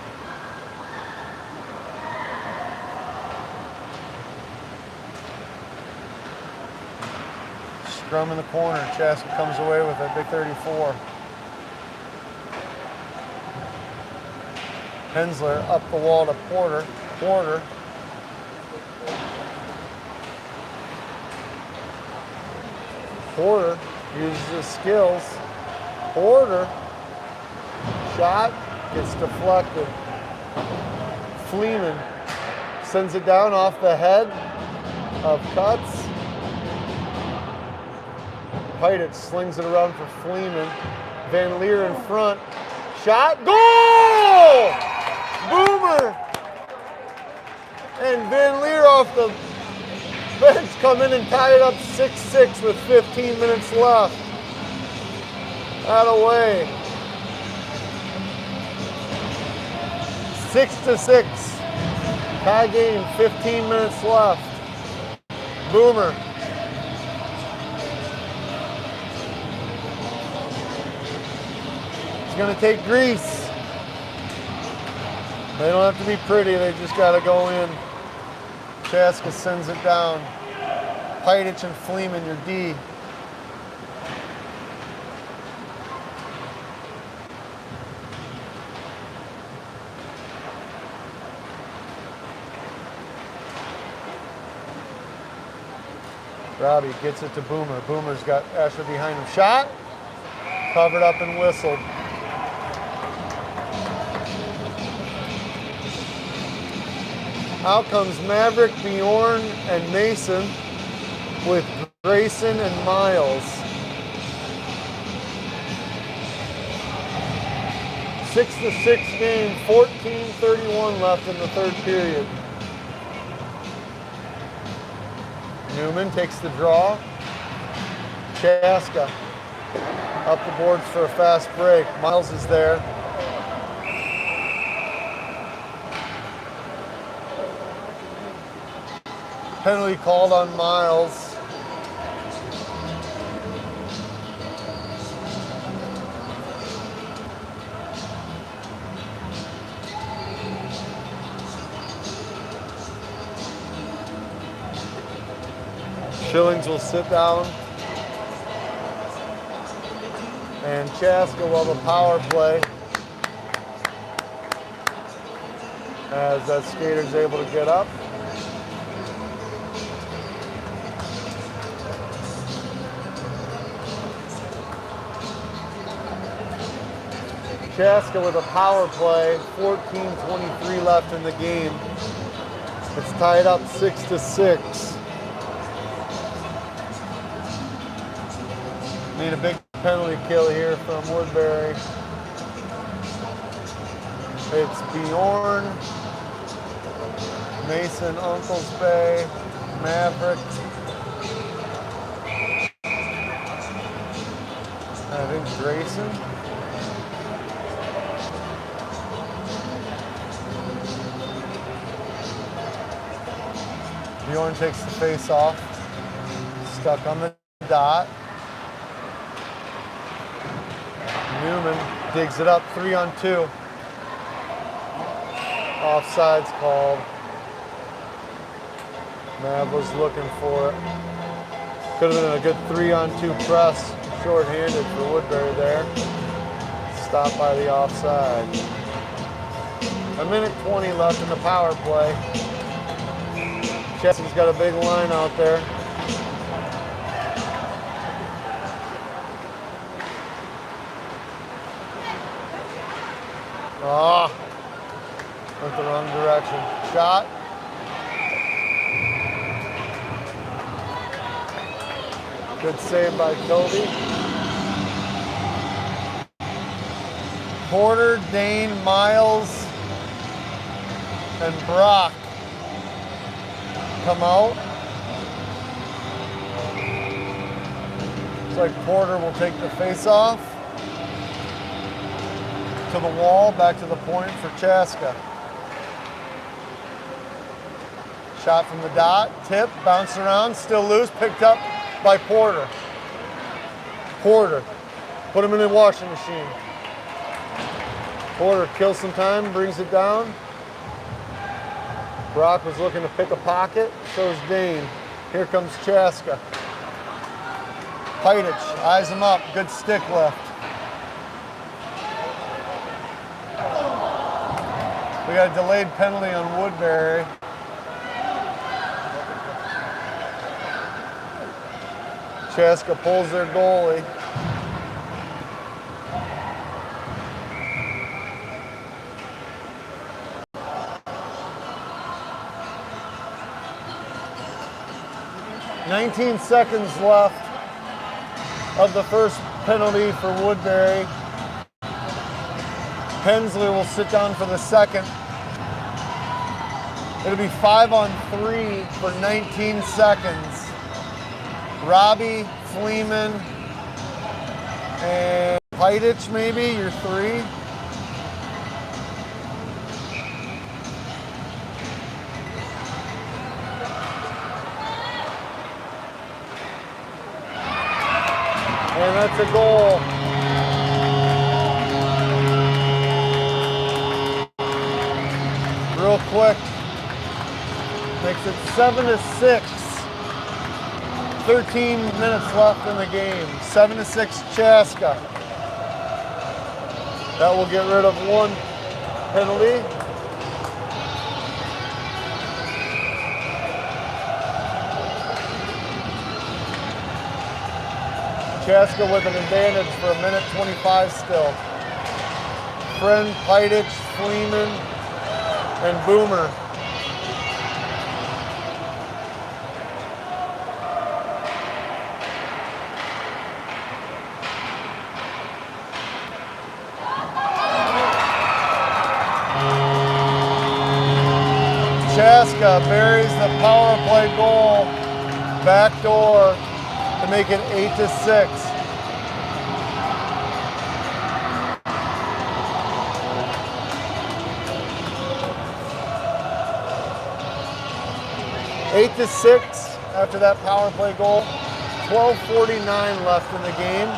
S1: Scrum in the corner. Chaska comes away with it. Big 34. Hensler up the wall to Porter. Porter. Porter uses his skills. Porter. Shot gets deflected. Fleeman sends it down off the head of Cuts. Heiditz slings it around for Fleeman. Van Leer in front. Shot. Goal! Boomer! And Van Leer off the bench come in and tie it up 6-6 with 15 minutes left. That away. 6-6. Tie game, 15 minutes left. Boomer. He's gonna take Grease. They don't have to be pretty, they just gotta go in. Chaska sends it down. Heiditz and Fleeman, your D. Robbie gets it to Boomer. Boomer's got Asher behind him. Shot. Covered up and whistled. Out comes Maverick, Bjorn, and Mason with Grayson and Miles. 6-6 game, 14:31 left in the third period. Newman takes the draw. Chaska up the boards for a fast break. Miles is there. Penalty called on Miles. Schillings will sit down. And Chaska will have a power play as that skater's able to get up. Chaska with a power play, 14:23 left in the game. It's tied up 6-6. Need a big penalty kill here from Woodbury. It's Bjorn, Mason, Uncles Bay, Maverick. I think Grayson. Bjorn takes the face off. Stuck on the dot. Newman digs it up, 3-on-2. Offside's called. Mav was looking for it. Could have been a good 3-on-2 press, short-handed for Woodbury there. Stopped by the offside. 1:20 left in the power play. Chaska's got a big line out there. Ah, went the wrong direction. Shot. Good save by Toby. Porter, Dane, Miles, and Brock come out. Looks like Porter will take the face off. To the wall, back to the point for Chaska. Shot from the dot, tip, bounced around, still loose, picked up by Porter. Porter, put him in the washing machine. Porter kills some time, brings it down. Brock was looking to pick a pocket, so is Dane. Here comes Chaska. Pidich, eyes him up, good stick left. We got a delayed penalty on Woodbury. Chaska pulls their goalie. "19 seconds left of the first penalty for Woodbury. Hensley will sit down for the second. It'll be 5-on-3 for 19 seconds. Robbie, Fleeman, and Pidich maybe, your three. And that's a goal. Real quick. Makes it 7-6. 13 minutes left in the game. 7-6 Chaska. That will get rid of one penalty. Chaska with an advantage for 1:25 still. Friend, Pidich, Fleeman, and Boomer. Chaska buries the power play goal back door to make it 8-6. Eight to 6 after that power play goal. 12:49 left in the game.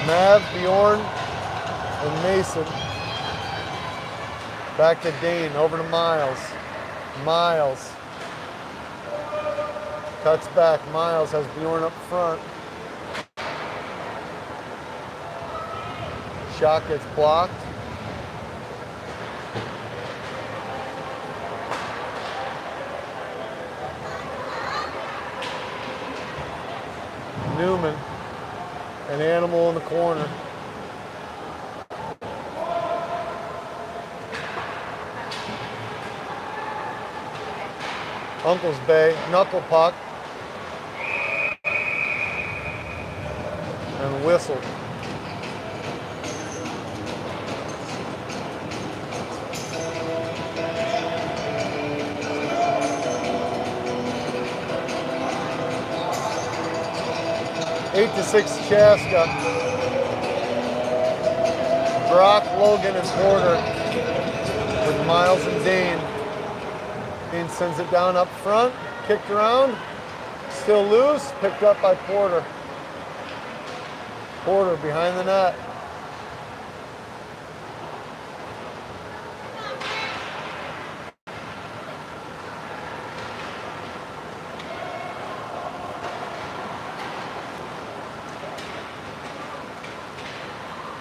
S1: Mav, Bjorn, and Mason. Back to Dane, over to Miles. Miles. Cuts back, Miles has Bjorn up front. Shot gets blocked. Newman, an animal in the corner. Uncle's Bay, knuckle puck, and whistled. Eight to 6 Chaska. Brock, Logan, and Porter with Miles and Dane. Dane sends it down up front, kicked around, still loose, picked up by Porter. Porter behind the net.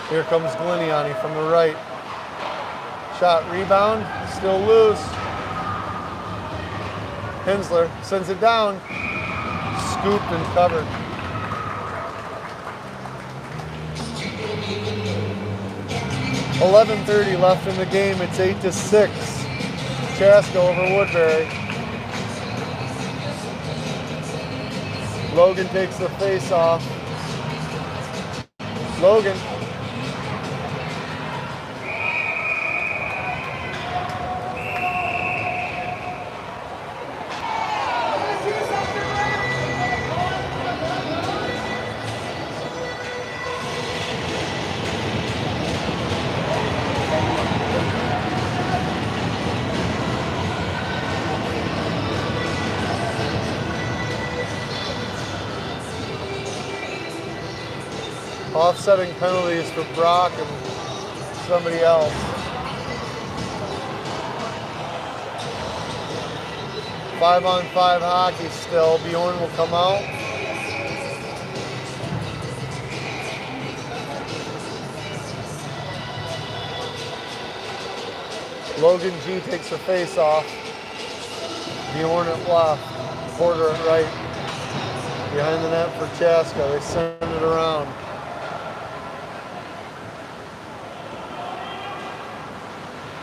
S1: Here comes Gliniani from the right. Shot, rebound, still loose. Hensler sends it down, scooped and covered. .11:30 left in the game. It's 8 to 6. Chaska over Woodbury. Logan takes the face off. Logan. Offsetting penalties for Brock and somebody else. 5-on-5 hockey still. Bjorn will come out. Logan G takes the face off. Bjorn at left. Porter at right. Behind the net for Chaska. They send it around.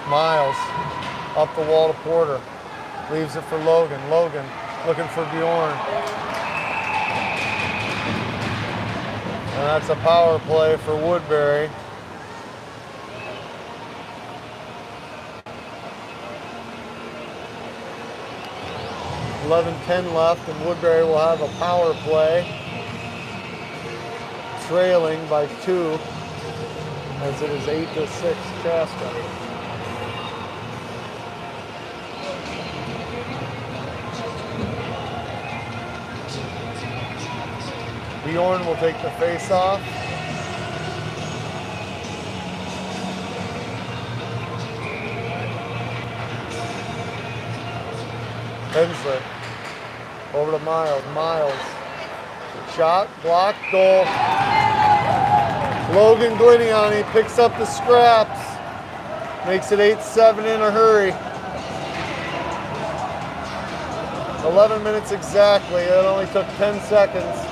S1: Miles up the wall to Porter. Leaves it for Logan. Logan looking for Bjorn. And that's a power play for Woodbury. .11:10 left, and Woodbury will have a power play, trailing by 2, as it is 8-6 Chaska. Bjorn will take the face off. Hensley over to Miles. Miles. Shot, blocked, goal. Logan Gliniani picks up the scraps. Makes it 8-7 in a hurry. 11 minutes exactly. It only took 10 seconds.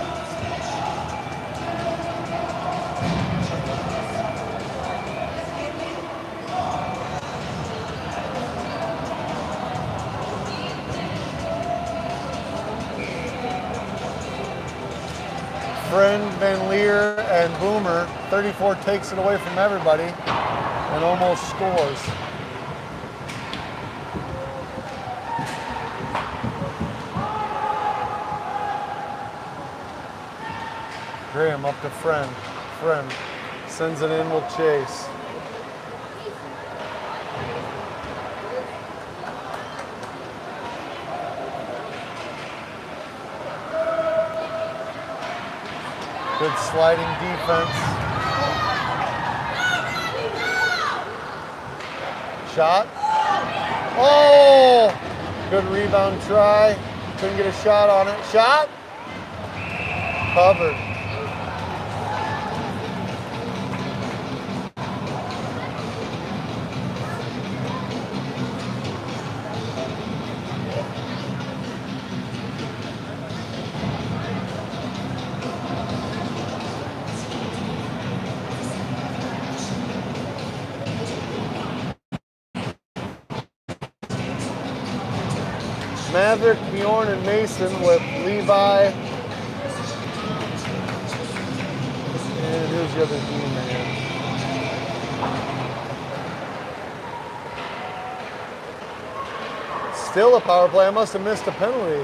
S1: Friend, Van Leer, and Boomer. 34 takes it away from everybody and almost scores. Graham up to Friend. Friend sends it in, will chase. Good sliding defense. Shot. Oh! Good rebound try. Couldn't get a shot on it. Shot. Covered. Maverick, Bjorn, and Mason with Levi. And who's the other team man? Still a power play. I must have missed a penalty.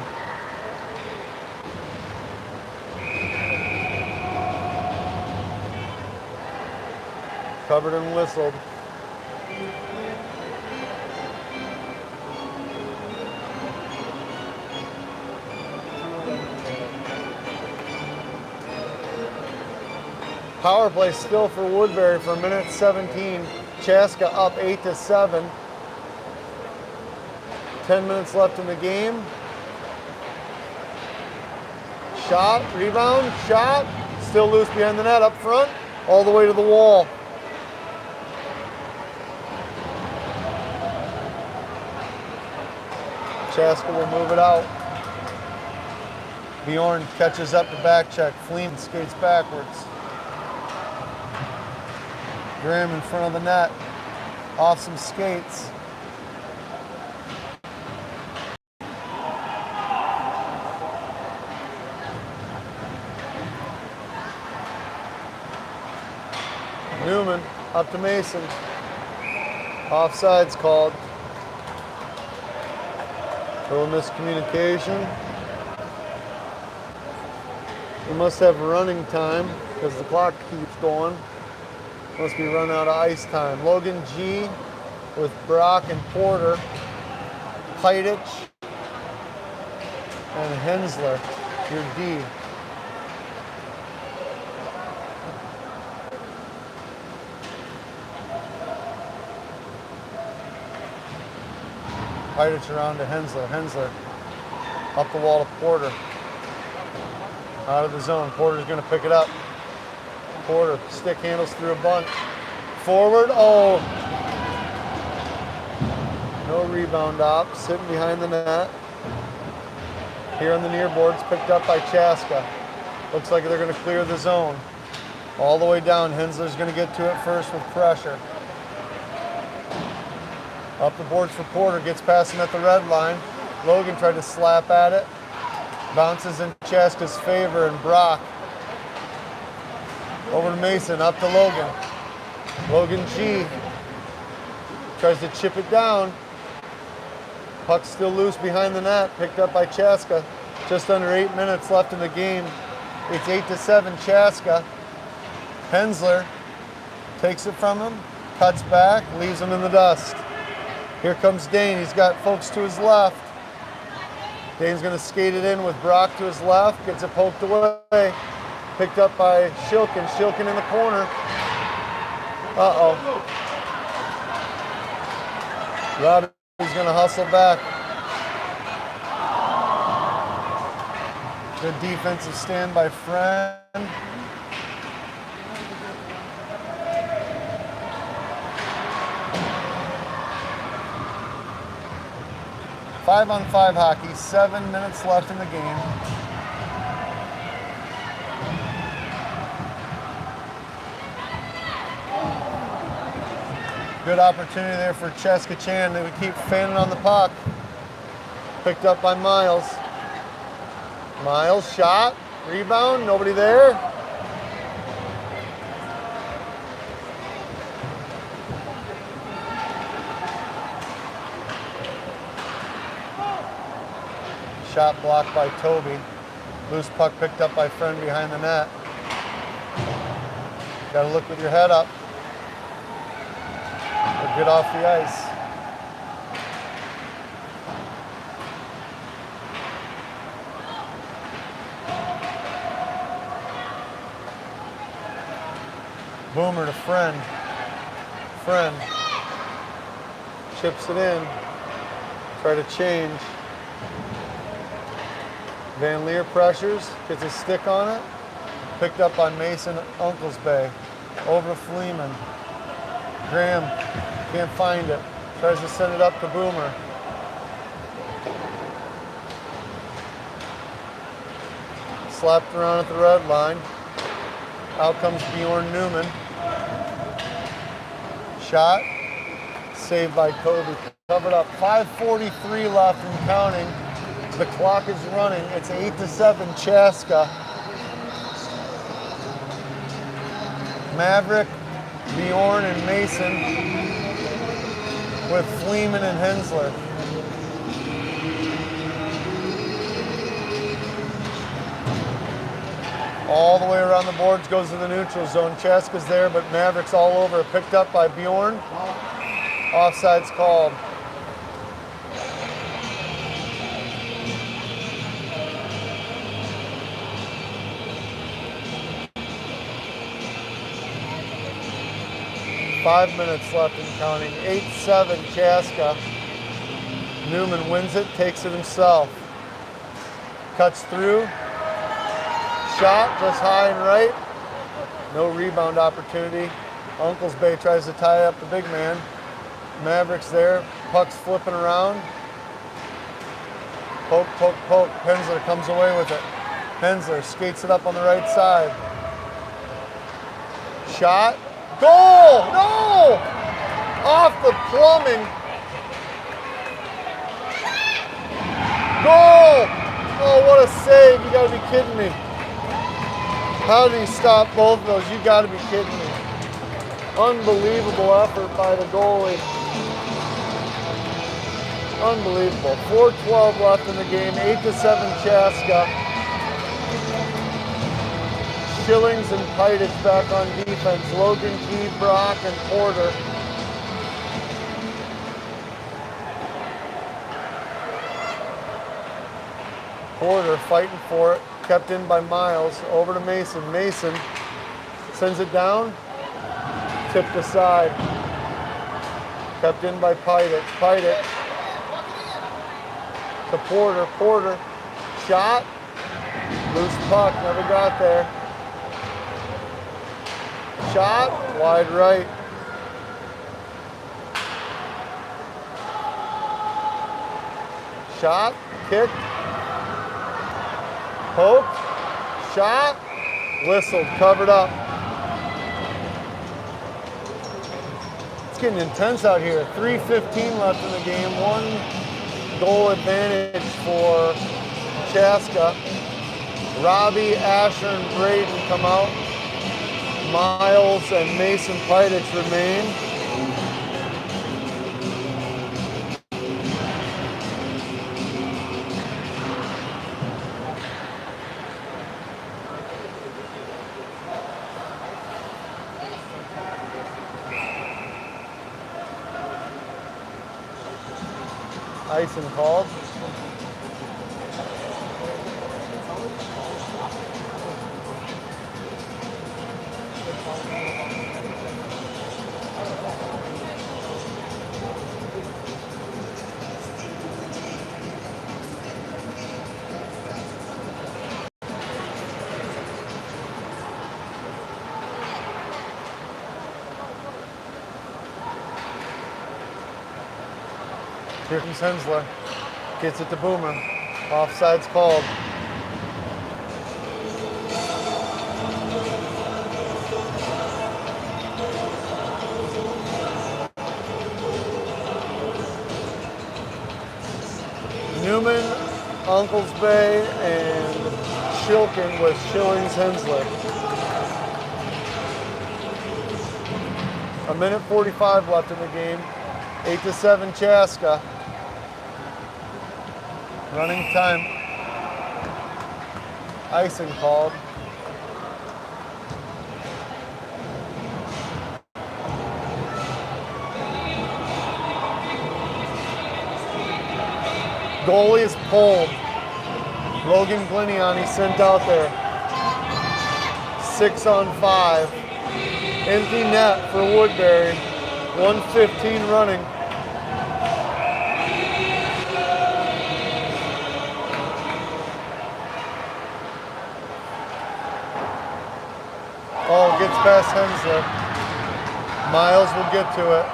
S1: Covered and whistled. Power play still for Woodbury for 1:17. Chaska up 8-7. 10 minutes left in the game. Shot, rebound, shot. Still loose behind the net up front, all the way to the wall. Chaska will move it out. Bjorn catches up to back check. Fleeman skates backwards. Graham in front of the net, off some skates. Up to Mason. Offside's called. Little miscommunication. We must have running time because the clock keeps going. Must be run out of ice time. Logan G with Brock and Porter. Heidich and Hensler, your D. Heidich around to Hensler. Hensler up the wall to Porter. Out of the zone. Porter's going to pick it up. Porter stick handles through a bunch. Forward. Oh. No rebound op. Sitting behind the net. Here on the near boards, picked up by Chaska. Looks like they're going to clear the zone. All the way down. Hensler's going to get to it first with pressure. Up the boards for Porter, gets past him at the red line. Logan tried to slap at it. Bounces in Chaska's favor, and Brock. Over to Mason, up to Logan. Logan G tries to chip it down. Puck's still loose behind the net, picked up by Chaska. Just under 8 minutes left in the game. It's 8-7 Chaska. Hensler takes it from him, cuts back, leaves him in the dust. Here comes Dane. He's got folks to his left. Dane's going to skate it in with Brock to his left. Gets it poked away. Picked up by Shilkin. Shilkin in the corner. Uh-oh. Robbie's going to hustle back. Good defensive stand by Friend. 5-on-5 hockey, 7 minutes left in the game. Good opportunity there for Chaska Chan. They would keep fanning on the puck. Picked up by Miles. Miles, shot, rebound, nobody there. Shot blocked by Toby. Loose puck picked up by Friend behind the net. Got to look with your head up. Or get off the ice. Boomer to Friend. Friend chips it in. Try to change. Van Leer pressures, gets his stick on it. Picked up by Mason Unclesbay. Over to Fleeman. Graham can't find it. Tries to send it up to Boomer. Slapped around at the red line. Out comes Bjorn Newman. Shot. Saved by Kobe. Covered up. 5:43 left and counting. The clock is running. It's 8-7 Chaska. Maverick, Bjorn, and Mason with Fleeman and Hensler. All the way around the boards, goes to the neutral zone. Chaska's there, but Maverick's all over it. Picked up by Bjorn. Offside's called. Five minutes left and counting. 8-7 Chaska. Newman wins it, takes it himself. Cuts through. Shot just high and right. No rebound opportunity. Unclesbay tries to tie up the big man. Maverick's there. Puck's flipping around. Poke, poke, poke. Hensler comes away with it. Hensler skates it up on the right side. Shot. Goal! No! Off the plumbing. Goal! Oh, what a save. You gotta be kidding me. How did he stop both of those? You gotta be kidding me. Unbelievable effort by the goalie. Unbelievable. 4:12 left in the game. 8-7 Chaska. Schillings and Pidich back on defense. Logan, Key, Brock, and Porter. Porter fighting for it. Kept in by Miles. Over to Mason. Mason sends it down. Tipped aside. Kept in by Pidich. Pidich to Porter. Porter. Shot. Loose puck. Never got there. Shot. Wide right. Shot. Kicked. Poked. Shot. Whistled. Covered up. It's getting intense out here. 3:15 left in the game. 1-goal advantage for Chaska. Robbie, Asher, and Braden come out. Miles and Mason Pidich remain. Icing called. Here comes Hensler. Gets it to Boomer. Offside's called. Newman, Uncles Bay, and Shilkin with Schillings Hensler. 1:45 left in the game. 8-7 Chaska. Running time. Icing called. Goalie is pulled. Logan Gliniani sent out there. 6-on-5. Empty net for Woodbury. 1:15 running. Oh, gets past Hensler. Miles will get to it.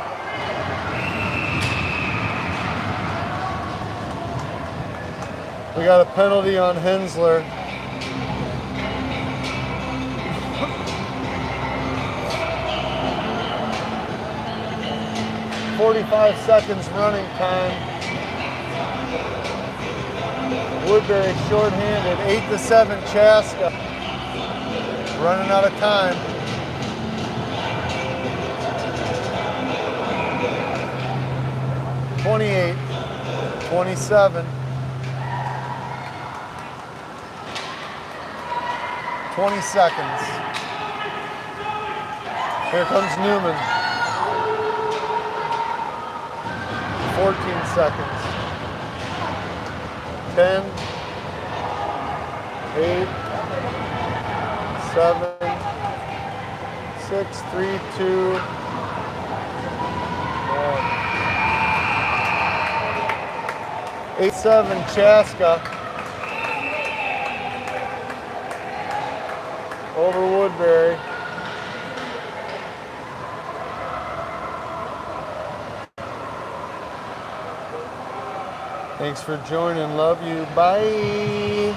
S1: We got a penalty on Hensler. .45 seconds running time. Woodbury shorthanded. 8-7 Chaska. Running out of time. .28, 27. 20 seconds. Here comes Newman. 14 seconds. 10, 8, 7, 6, 3, 2, 1. 8-7 Chaska over Woodbury. Thanks for joining. Love you. Bye.